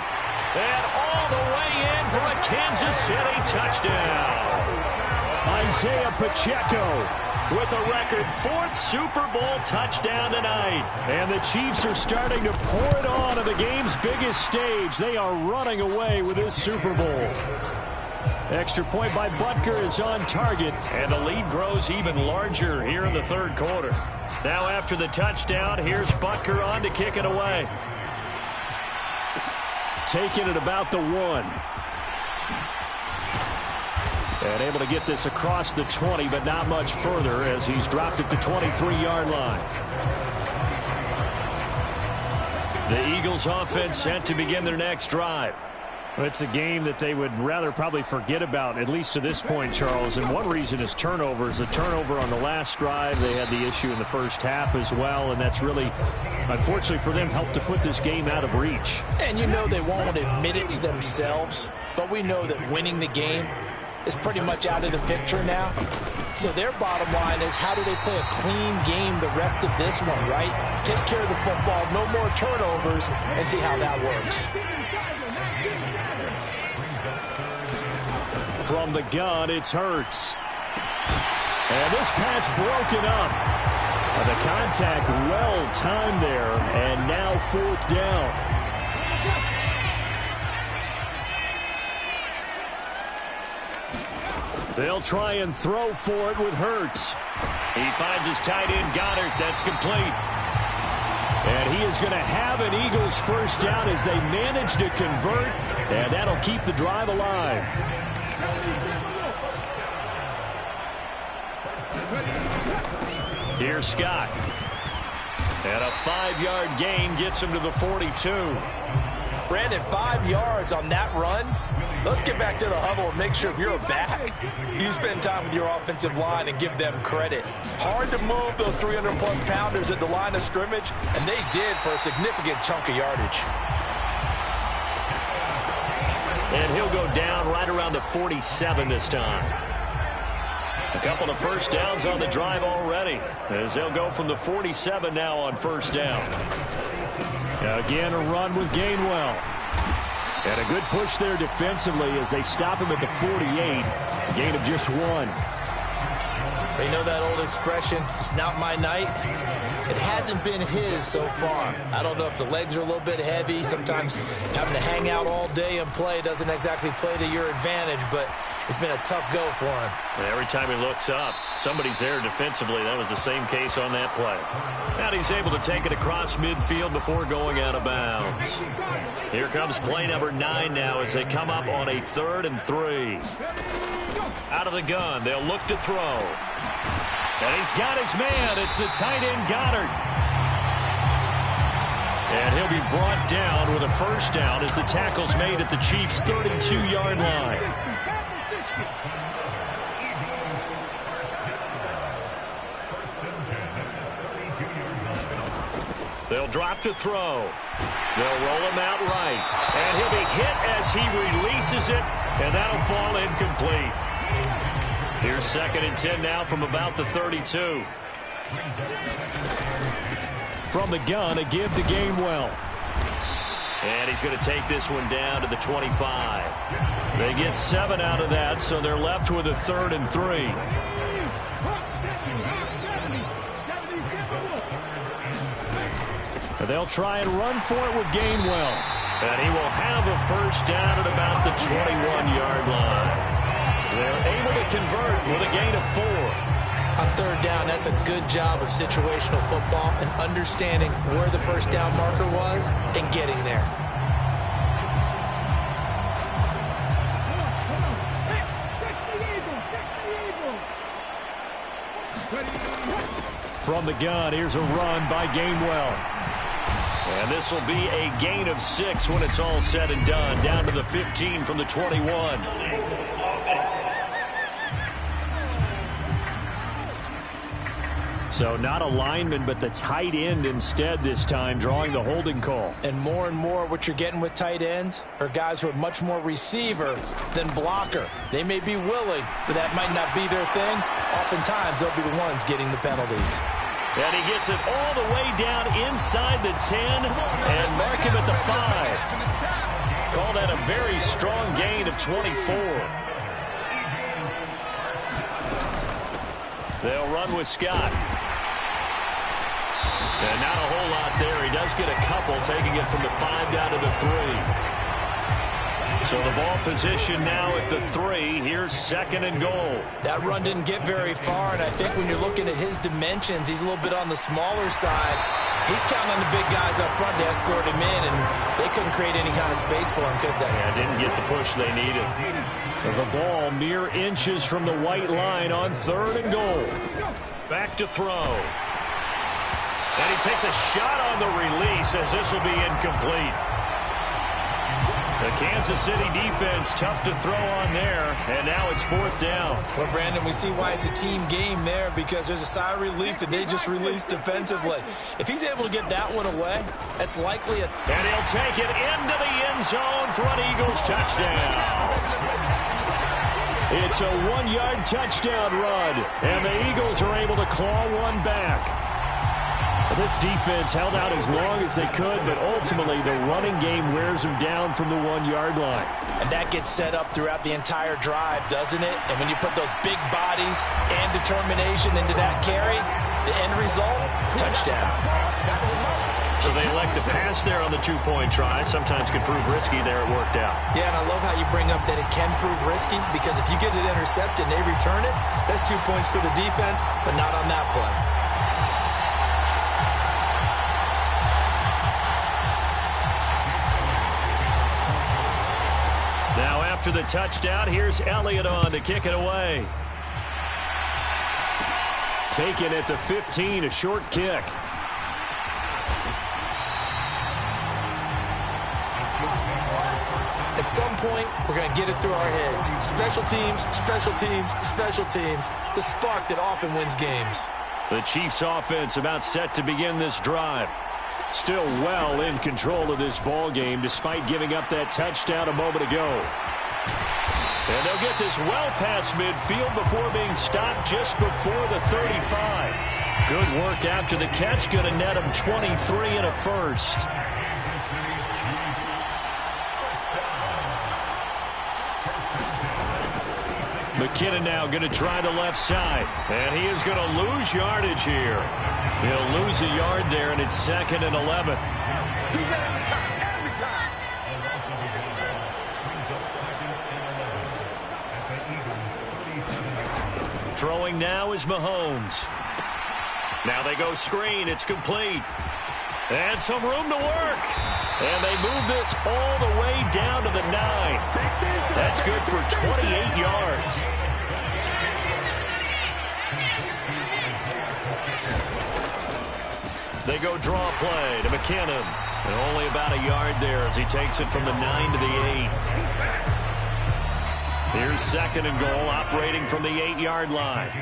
And all the way in for a Kansas City touchdown. Isaiah Pacheco with a record 4th Super Bowl touchdown tonight. And the Chiefs are starting to pour it on the game's biggest stage. They are running away with this Super Bowl. Extra point by Butker is on target. And the lead grows even larger here in the 3rd quarter. Now after the touchdown, here's Butker on to kick it away. Taking it about the 1. And able to get this across the 20, but not much further as he's dropped it to 23-yard line. The Eagles offense set to begin their next drive. It's a game that they would rather probably forget about, at least to this point, Charles. And one reason is turnovers. The turnover on the last drive, they had the issue in the first half as well. And that's really, unfortunately for them, helped to put this game out of reach.
And you know they won't admit it to themselves. But we know that winning the game is pretty much out of the picture now. So their bottom line is, how do they play a clean game the rest of this one, right? Take care of the football, no more turnovers, and see how that works.
From the gun, it's Hurts. And this pass broken up. And the contact well timed there. And now 4th down. They'll try and throw for it with Hurts. He finds his tight end, Goddard. That's complete. And he is going to have an Eagles 1st down as they manage to convert. And that'll keep the drive alive. Here's Scott. And a 5-yard gain gets him to the 42.
Brandon, 5 yards on that run. Let's get back to the huddle and make sure if you're a back, you spend time with your offensive line and give them credit. Hard to move those 300-plus pounders at the line of scrimmage, and they did for a significant chunk of yardage.
And he'll go down right around the 47 this time. A couple of 1st downs on the drive already, as they'll go from the 47 now on 1st down. Again, a run with Gainwell. And a good push there defensively as they stop him at the 48. A gain of just 1.
You know that old expression, it's not my night? It hasn't been his so far. I don't know if the legs are a little bit heavy. Sometimes having to hang out all day and play doesn't exactly play to your advantage, but it's been a tough go for him.
And every time he looks up, somebody's there defensively. That was the same case on that play. And he's able to take it across midfield before going out of bounds. Here comes play number 9 now as they come up on a 3rd and 3. Out of the gun, they'll look to throw. And he's got his man. It's the tight end, Goddard. And he'll be brought down with a 1st down as the tackle's made at the Chiefs' 32-yard line. They'll drop to throw. They'll roll him out right. And he'll be hit as he releases it, and that'll fall incomplete. Here's 2nd and 10 now from about the 32. From the gun, a give to Gainwell. And he's going to take this one down to the 25. They get 7 out of that, so they're left with a 3rd and 3. They'll try and run for it with Gainwell. And he will have a first down at about the 21-yard line. They're able to convert with a gain of 4.
On third down, that's a good job of situational football and understanding where the first down marker was and getting there.
From the gun, here's a run by Gainwell. And this will be a gain of 6 when it's all said and done. Down to the 15 from the 21. So not a lineman, but the tight end instead this time, drawing the holding call.
And more what you're getting with tight ends are guys who are much more receiver than blocker. They may be willing, but that might not be their thing. Oftentimes, they'll be the ones getting the penalties.
And he gets it all the way down inside the 10 and mark him at the 5. Call that a very strong gain of 24. They'll run with Scott. And not a whole lot there. He does get a couple, taking it from the 5 down to the 3. So the ball position now at the 3. Here's 2nd and goal.
That run didn't get very far, and I think when you're looking at his dimensions, he's a little bit on the smaller side. He's counting on the big guys up front to escort him in, and they couldn't create any kind of space for him, could they?
Yeah, didn't get the push they needed. The ball mere inches from the white line on 3rd and goal. Back to throw. And he takes a shot on the release as this will be incomplete. The Kansas City defense tough to throw on there, and now it's 4th down.
Well, Brandon, we see why it's a team game there, because there's a sigh of relief that they just released defensively. If he's able to get that one away, that's likely a...
And he'll take it into the end zone for an Eagles touchdown. It's a 1-yard touchdown run, and the Eagles are able to claw one back. This defense held out as long as they could, but ultimately the running game wears them down from the 1-yard line.
And that gets set up throughout the entire drive, doesn't it? And when you put those big bodies and determination into that carry, the end result, touchdown.
So they elect to pass there on the 2-point try. Sometimes can prove risky. There it worked out.
Yeah, and I love how you bring up that it can prove risky, because if you get it intercepted and they return it, that's 2 points for the defense, but not on that play.
Now after the touchdown, here's Elliott on to kick it away. Taken at the 15, a short kick.
At some point, we're going to get it through our heads. Special teams, special teams, special teams. The spark that often wins games.
The Chiefs offense about set to begin this drive. Still well in control of this ball game despite giving up that touchdown a moment ago. And they'll get this well past midfield before being stopped just before the 35. Good work after the catch. Going to net him 23 and a first. McKinnon now going to try the left side. And he is going to lose yardage here. He'll lose a yard there, and it's 2nd and 11. Throwing now is Mahomes. Now they go screen. It's complete. And some room to work. And they move this all the way down to the 9. That's good for 28 yards. They go draw play to McKinnon. And only about a yard there as he takes it from the 9 to the 8. Here's 2nd and goal, operating from the 8-yard line.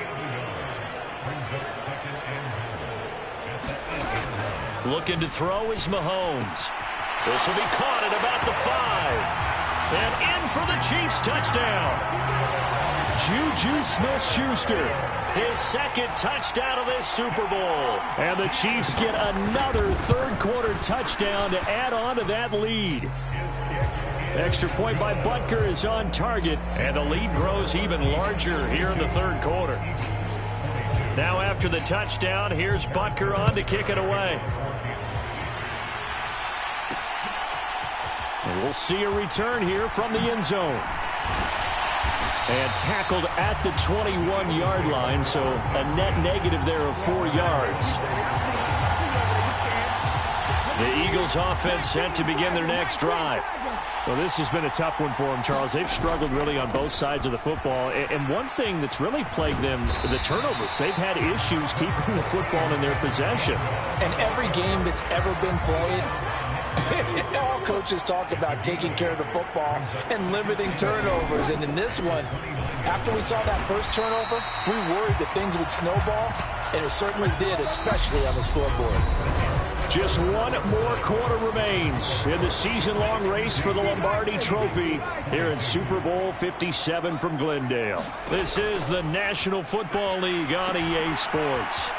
Looking to throw is Mahomes. This will be caught at about the 5. And in for the Chiefs touchdown. Juju Smith-Schuster, his 2nd touchdown of this Super Bowl. And the Chiefs get another third-quarter touchdown to add on to that lead. Extra point by Butker is on target, and the lead grows even larger here in the third quarter. Now after the touchdown, here's Butker on to kick it away. And we'll see a return here from the end zone. And tackled at the 21-yard line, so a net negative there of 4 yards. The Eagles offense set to begin their next drive. Well, this has been a tough one for them, Charles. They've struggled really on both sides of the football. And one thing that's really plagued them, the turnovers. They've had issues keeping the football in their possession.
And every game that's ever been played, all coaches talk about taking care of the football and limiting turnovers. And in this one, after we saw that first turnover, we worried that things would snowball, and it certainly did, especially on the scoreboard.
Just one more quarter remains in the season-long race for the Lombardi Trophy here in Super Bowl 57 from Glendale. This is the National Football League on EA Sports.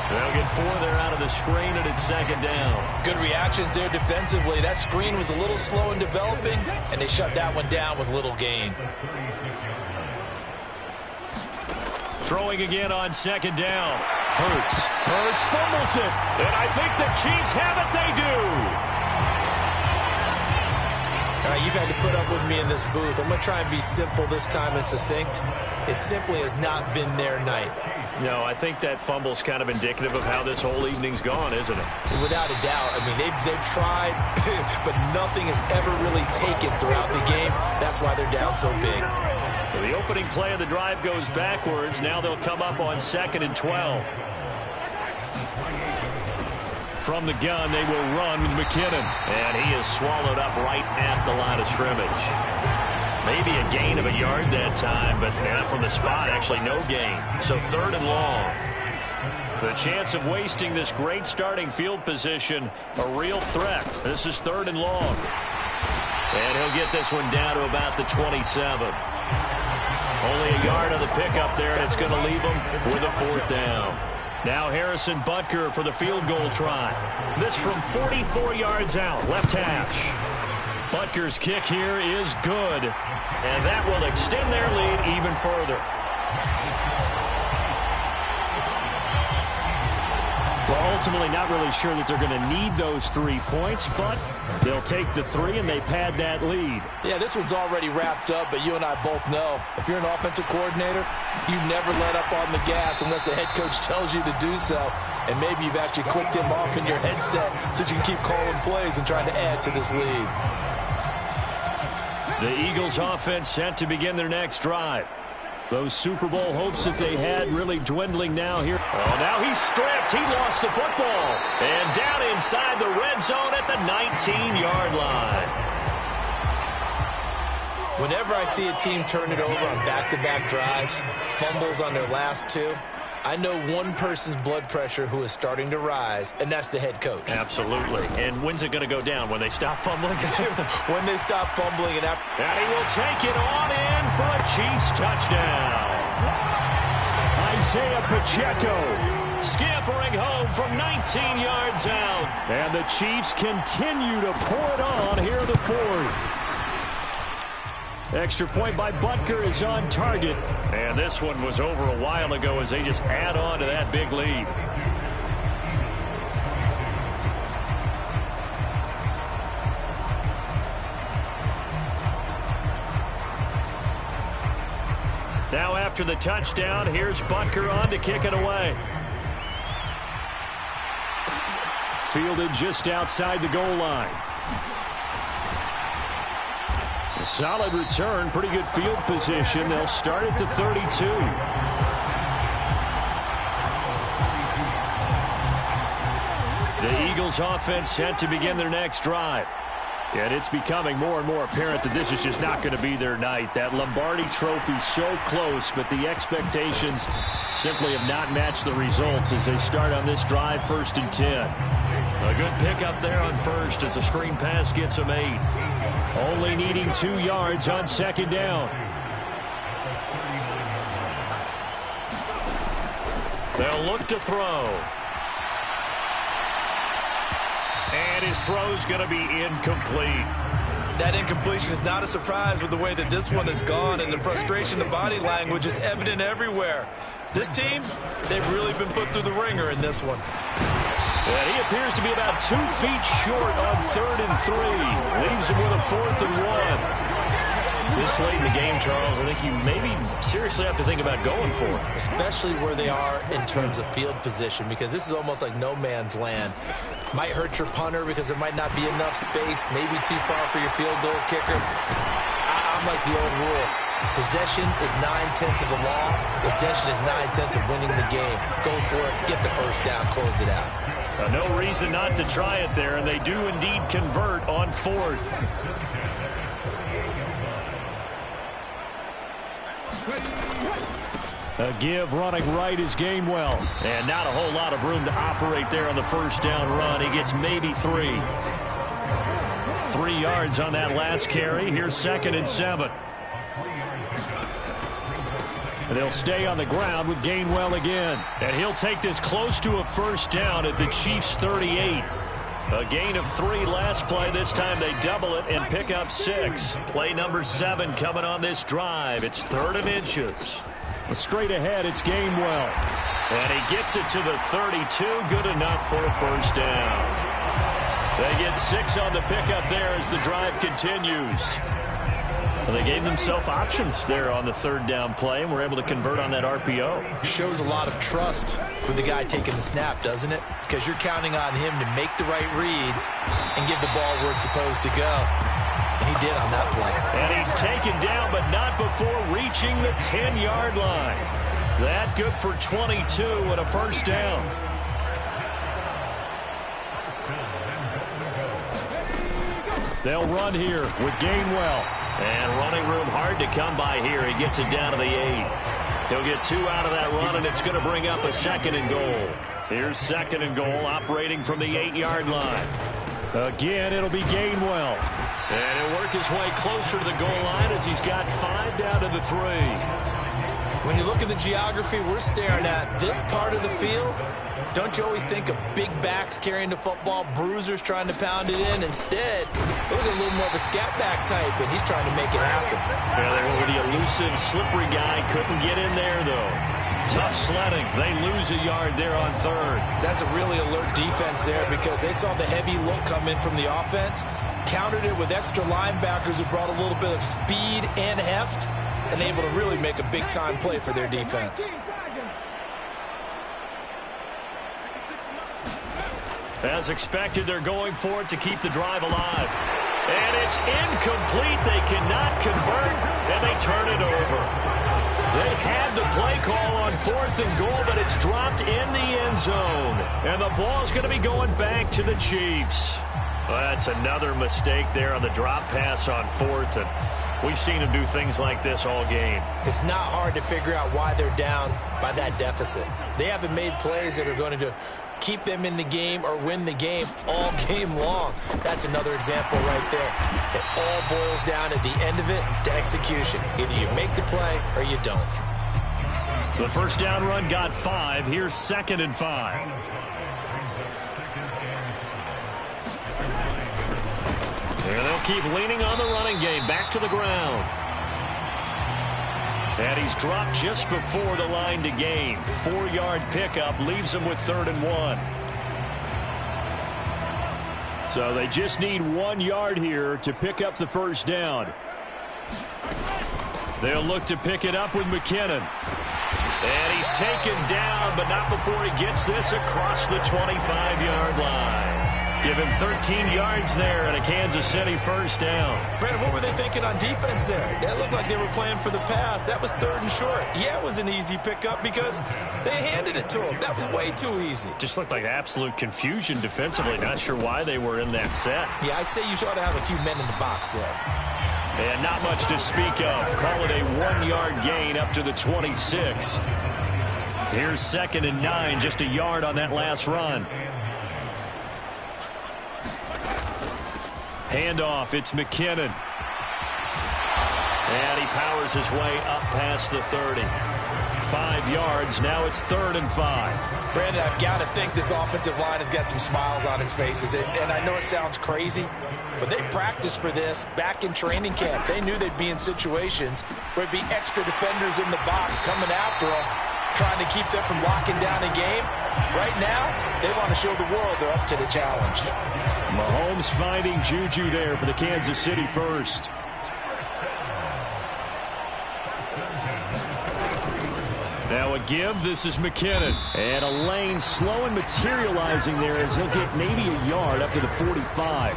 They'll get 4 there out of the screen, and it's second down.
Good reactions there defensively. That screen was a little slow in developing, and they shut that one down with little gain.
Throwing again on second down. Hurts fumbles it. And I think the Chiefs have it. They do.
All right, you've had to put up with me in this booth. I'm going to try and be simple this time and succinct. It simply has not been their night.
No, I think that fumble's kind of indicative of how this whole evening's gone, isn't it?
Without a doubt. I mean, they've tried, but nothing has ever really taken throughout the game. That's why they're down so big.
So the opening play of the drive goes backwards. Now they'll come up on 2nd and 12. From the gun, they will run with McKinnon. And he is swallowed up right at the line of scrimmage. Maybe a gain of a yard that time, but not from the spot. Actually, no gain. So 3rd and long. The chance of wasting this great starting field position, a real threat. This is 3rd and long. And he'll get this one down to about the 27. Only a yard on the pickup there, and it's going to leave him with a 4th down. Now Harrison Butker for the field goal try. This from 44 yards out, left hash. Butker's kick here is good, and that will extend their lead even further. Well, ultimately not really sure that they're going to need those 3 points, but they'll take the 3 and they pad that lead.
Yeah, this one's already wrapped up, but you and I both know if you're an offensive coordinator, you never let up on the gas unless the head coach tells you to do so. And maybe you've actually clicked him off in your headset so you can keep calling plays and trying to add to this lead.
The Eagles offense set to begin their next drive. Those Super Bowl hopes that they had really dwindling now here. Oh, now he's stripped. He lost the football. And down inside the red zone at the 19-yard line.
Whenever I see a team turn it over on back-to-back drives, fumbles on their last 2, I know one person's blood pressure who is starting to rise, and that's the head coach.
Absolutely. And when's it going to go down? When they stop fumbling?
When they stop fumbling. And
he will take it on in for a Chiefs touchdown. Isaiah Pacheco scampering home from 19 yards out. And the Chiefs continue to pour it on here in the 4th. Extra point by Butker is on target. And this one was over a while ago as they just add on to that big lead. Now after the touchdown, here's Butker on to kick it away. Fielded just outside the goal line. A solid return, pretty good field position. They'll start at the 32. The Eagles offense set to begin their next drive. And it's becoming more and more apparent that this is just not going to be their night. That Lombardi Trophy so close, but the expectations simply have not matched the results as they start on this drive, 1st and 10. A good pickup there on 1st as the screen pass gets them 8. Only needing 2 yards on 2nd down. They'll look to throw. And his throw's going to be incomplete.
That incompletion is not a surprise with the way that this one has gone, and the frustration, the body language is evident everywhere. This team, they've really been put through the ringer in this one.
And he appears to be about 2 feet short on 3rd and 3. Leaves him with a 4th and 1. This late in the game, Charles, I think you maybe seriously have to think about going for it.
Especially where they are in terms of field position, because this is almost like no man's land. Might hurt your punter because there might not be enough space, maybe too far for your field goal kicker. I'm like the old rule. Possession is 9/10 of the law. Possession is 9/10 of winning the game. Go for it, get the first down, close it out.
No reason not to try it there, and they do indeed convert on 4th. A give running right is Gainwell. And not a whole lot of room to operate there on the first down run. He gets maybe 3. 3 yards on that last carry. Here's 2nd and 7. And they'll stay on the ground with Gainwell again. And he'll take this close to a first down at the Chiefs' 38. A gain of 3 last play. This time they double it and pick up 6. Play number 7 coming on this drive. It's 3rd and inches. Straight ahead, it's Gainwell. And he gets it to the 32. Good enough for a first down. They get 6 on the pickup there as the drive continues. Well, they gave themselves options there on the 3rd down play, and were able to convert on that RPO.
Shows a lot of trust with the guy taking the snap, doesn't it? Because you're counting on him to make the right reads and give the ball where it's supposed to go. And he did on that play.
And he's taken down, but not before reaching the 10-yard line. That good for 22 and a first down. They'll run here with Gainwell. And running room hard to come by here. He gets it down to the 8. He'll get 2 out of that run, and it's going to bring up a 2nd and goal. Here's 2nd and goal, operating from the 8-yard line. Again, it'll be Gainwell. And he'll work his way closer to the goal line as he's got 5 down to the 3.
When you look at the geography we're staring at, this part of the field, don't you always think of big backs carrying the football, bruisers trying to pound it in? Instead, look at a little more of a scat back type, and he's trying to make it happen.
Yeah, they went with the elusive, slippery guy. Couldn't get in there, though. Tough sledding. They lose a yard there on 3rd.
That's a really alert defense there because they saw the heavy look come in from the offense, countered it with extra linebackers who brought a little bit of speed and heft, and able to really make a big-time play for their defense.
As expected, they're going for it to keep the drive alive. And it's incomplete. They cannot convert, and they turn it over. They had the play call on 4th and goal, but it's dropped in the end zone. And the ball's going to be going back to the Chiefs. Well, that's another mistake there on the drop pass on 4th, and we've seen him do things like this all game.
It's not hard to figure out why they're down by that deficit. They haven't made plays that are going to keep them in the game or win the game all game long. That's another example right there. It all boils down at the end of it to execution. Either you make the play or you don't.
The first down run got 5. Here's 2nd and 5. And they'll keep leaning on the running game. Back to the ground. And he's dropped just before the line to gain. 4-yard pickup leaves him with 3rd and 1. So they just need 1 yard here to pick up the first down. They'll look to pick it up with McKinnon. And he's taken down, but not before he gets this across the 25-yard line. Give him 13 yards there and a Kansas City first down.
Brandon, what were they thinking on defense there? That looked like they were playing for the pass. That was 3rd and short. Yeah, it was an easy pickup because they handed it to him. That was way too easy.
Just looked like absolute confusion defensively. Not sure why they were in that set.
Yeah, I'd say you ought to have a few men in the box there.
And not much to speak of. Call it a 1-yard gain up to the 26. Here's 2nd and 9, just a yard on that last run. Handoff, it's McKinnon. And he powers his way up past the 30. 5 yards, now it's 3rd and 5.
Brandon, I've got to think this offensive line has got some smiles on its faces. And I know it sounds crazy, but they practiced for this back in training camp. They knew they'd be in situations where it'd be extra defenders in the box coming after them. trying to keep them from locking down a game. Right now, they want to show the world they're up to the challenge.
Mahomes finding Juju there for the Kansas City first. Now a give. This is McKinnon. And a lane slow and materializing there as he'll get maybe a yard up to the 45.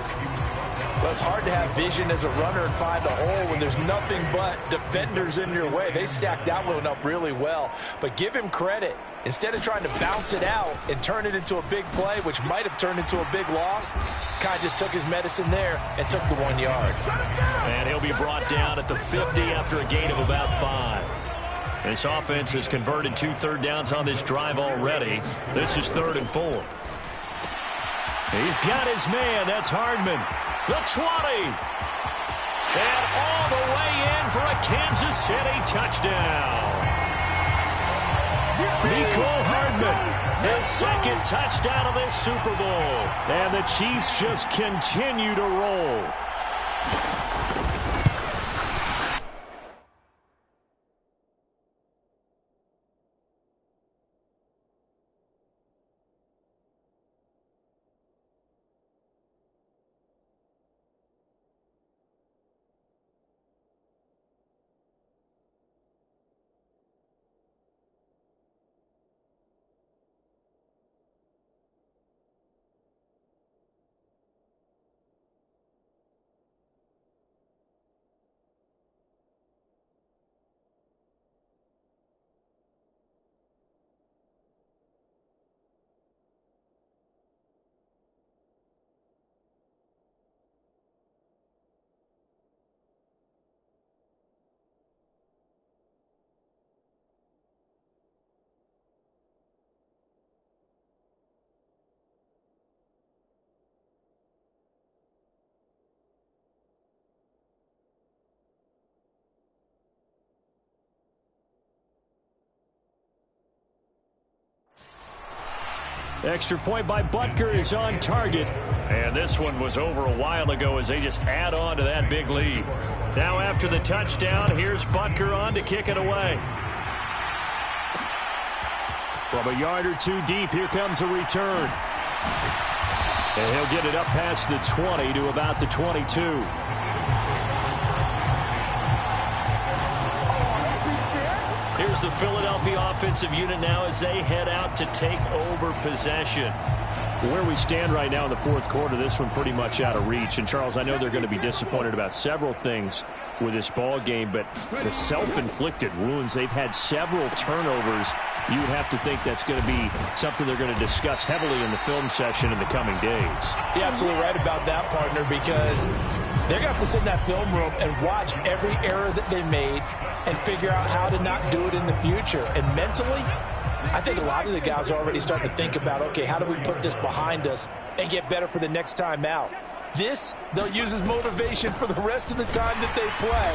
Well, it's hard to have vision as a runner and find a hole when there's nothing but defenders in your way. They stacked that one up really well. But give him credit. Instead of trying to bounce it out and turn it into a big play, which might have turned into a big loss, kind of just took his medicine there and took the 1 yard.
And he'll be brought down at the 50 after a gain of about 5. This offense has converted 2 third downs on this drive already. This is 3rd and 4. He's got his man. That's Hardman. The 20. And all the way in for a Kansas City touchdown. Mecole Hardman, his 2nd touchdown of this Super Bowl. And the Chiefs just continue to roll. Extra point by Butker is on target. And this one was over a while ago as they just add on to that big lead. Now after the touchdown, here's Butker on to kick it away. From a yard or 2 deep, here comes a return. And he'll get it up past the 20 to about the 22. Here's the Philadelphia offensive unit now as they head out to take over possession. Where we stand right now in the 4th quarter, this one pretty much out of reach. And, Charles, I know they're going to be disappointed about several things with this ball game, but the self-inflicted wounds, they've had several turnovers. You would have to think that's going to be something they're going to discuss heavily in the film session in the coming days.
You're absolutely right about that, partner, because they're going to have to sit in that film room and watch every error that they made and figure out how to not do it in the future. And mentally, I think a lot of the guys are already starting to think about, okay, how do we put this behind us and get better for the next time out? This, they'll use as motivation for the rest of the time that they play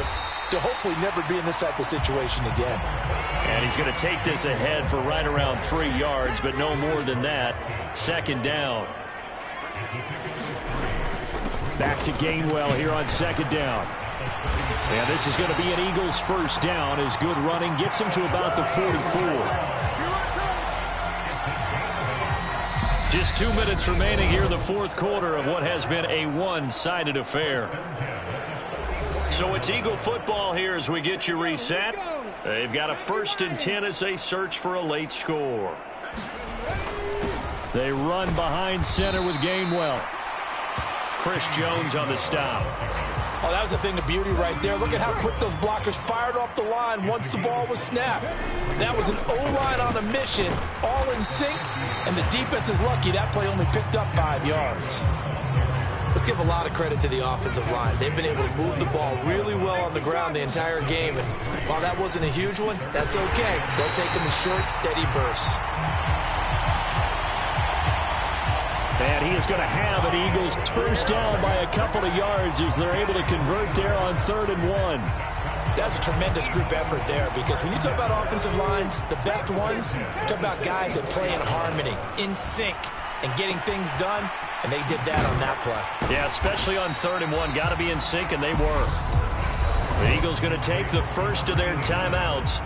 to hopefully never be in this type of situation again.
And he's going to take this ahead for right around 3 yards, but no more than that. 2nd down. Back to Gainwell here on 2nd down. And this is going to be an Eagles 1st down as good running gets him to about the 44. Just 2 minutes remaining here in the 4th quarter of what has been a one-sided affair. So it's Eagle football here as we get you reset. They've got a 1st and 10 as they search for a late score. They run behind center with Gainwell. Chris Jones on the stop.
Oh, that was a thing of beauty right there. Look at how quick those blockers fired off the line once the ball was snapped. That was an O-line on a mission, all in sync, and the defense is lucky that play only picked up 5 yards. Let's give a lot of credit to the offensive line. They've been able to move the ball really well on the ground the entire game, and while that wasn't a huge one, that's okay. They'll take them in short, steady bursts.
And he is going to have an Eagles 1st down by a couple of yards as they're able to convert there on 3rd and 1.
That's a tremendous group effort there, because when you talk about offensive lines, the best ones, talk about guys that play in harmony, in sync, and getting things done, and they did that on that play.
Yeah, especially on 3rd and 1. Got to be in sync, and they were. The Eagles going to take the first of their timeouts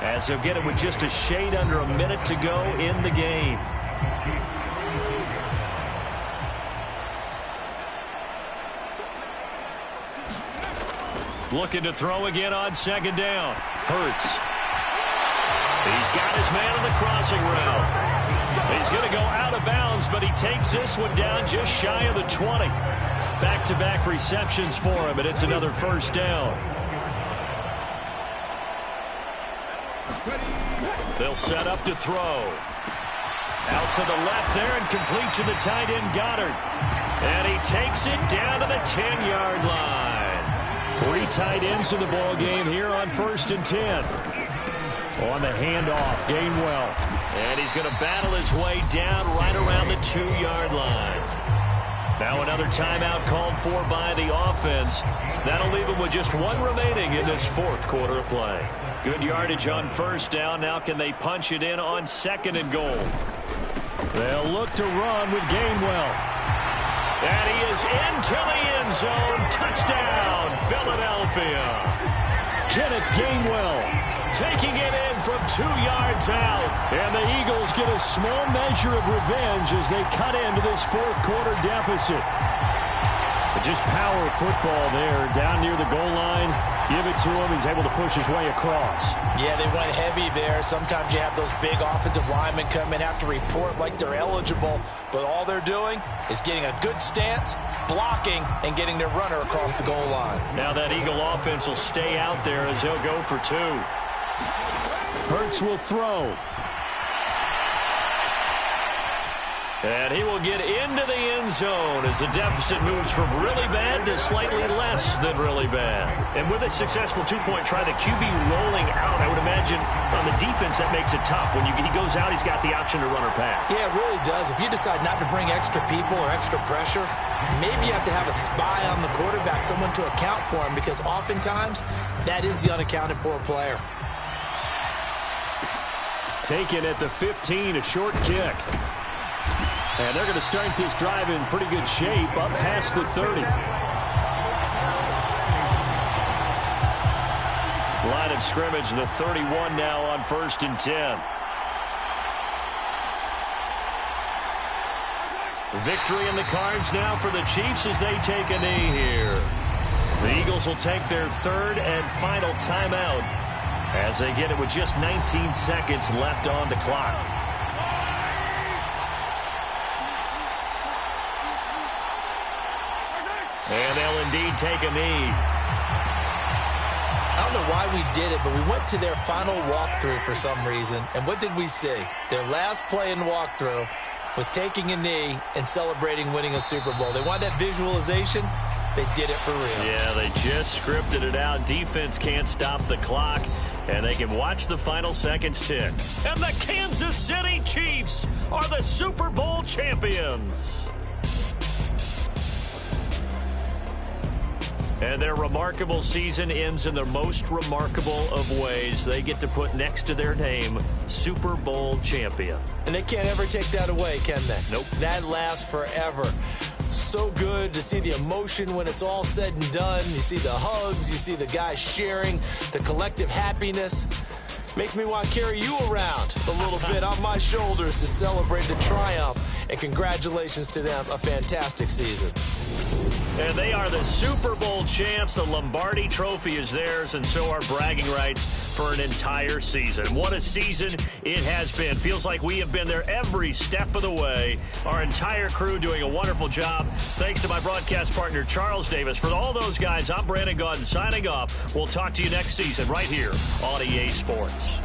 as he'll get it with just a shade under a minute to go in the game. Looking to throw again on second down. Hurts. He's got his man on the crossing route. He's going to go out of bounds, but he takes this one down just shy of the 20. Back-to-back receptions for him, and it's another first down. They'll set up to throw. Out to the left there and complete to the tight end Goddard. And he takes it down to the 10-yard line. 3 tight ends in the ball game here on 1st and 10. On the handoff, Gainwell. And he's going to battle his way down right around the 2-yard line. Now another timeout called for by the offense. That'll leave him with just 1 remaining in this 4th quarter of play. Good yardage on 1st down. Now can they punch it in on 2nd and goal? They'll look to run with Gainwell. And he is into the end zone. Touchdown, Philadelphia. Kenneth Gainwell taking it in from 2 yards out. And the Eagles get a small measure of revenge as they cut into this 4th quarter deficit. But just power football there down near the goal line. Give it to him. He's able to push his way across.
Yeah, they went heavy there. Sometimes you have those big offensive linemen come in, have to report like they're eligible. But all they're doing is getting a good stance, blocking, and getting their runner across the goal line.
Now that Eagle offense will stay out there as he'll go for 2. Hurts will throw. And he will get into the end zone as the deficit moves from really bad to slightly less than really bad. And with a successful 2-point try, the QB rolling out, I would imagine on the defense that makes it tough. When he goes out, he's got the option to run or pass.
Yeah, it really does. If you decide not to bring extra people or extra pressure, maybe you have to have a spy on the quarterback, someone to account for him, because oftentimes that is the unaccounted for player.
Taken at the 15, a short kick. And they're going to start this drive in pretty good shape up past the 30. Line of scrimmage, the 31 now on 1st and 10. Victory in the cards now for the Chiefs as they take a knee here. The Eagles will take their 3rd and final timeout as they get it with just 19 seconds left on the clock. And they'll indeed take a knee.
I don't know why we did it, but we went to their final walkthrough for some reason. And what did we see? Their last play in walkthrough was taking a knee and celebrating winning a Super Bowl. They wanted that visualization. They did it for real.
Yeah, they just scripted it out. Defense can't stop the clock, and they can watch the final seconds tick. And the Kansas City Chiefs are the Super Bowl champions. And their remarkable season ends in the most remarkable of ways. They get to put next to their name, Super Bowl champion.
And they can't ever take that away, can they?
Nope.
That lasts forever. So good to see the emotion when it's all said and done. You see the hugs, you see the guys sharing, the collective happiness. Makes me want to carry you around a little bit on my shoulders to celebrate the triumph. And congratulations to them, a fantastic season.
And they are the Super Bowl champs. The Lombardi Trophy is theirs, and so are bragging rights for an entire season. What a season it has been. Feels like we have been there every step of the way. Our entire crew doing a wonderful job. Thanks to my broadcast partner, Charles Davis. For all those guys, I'm Brandon Gaudin signing off. We'll talk to you next season right here on EA Sports.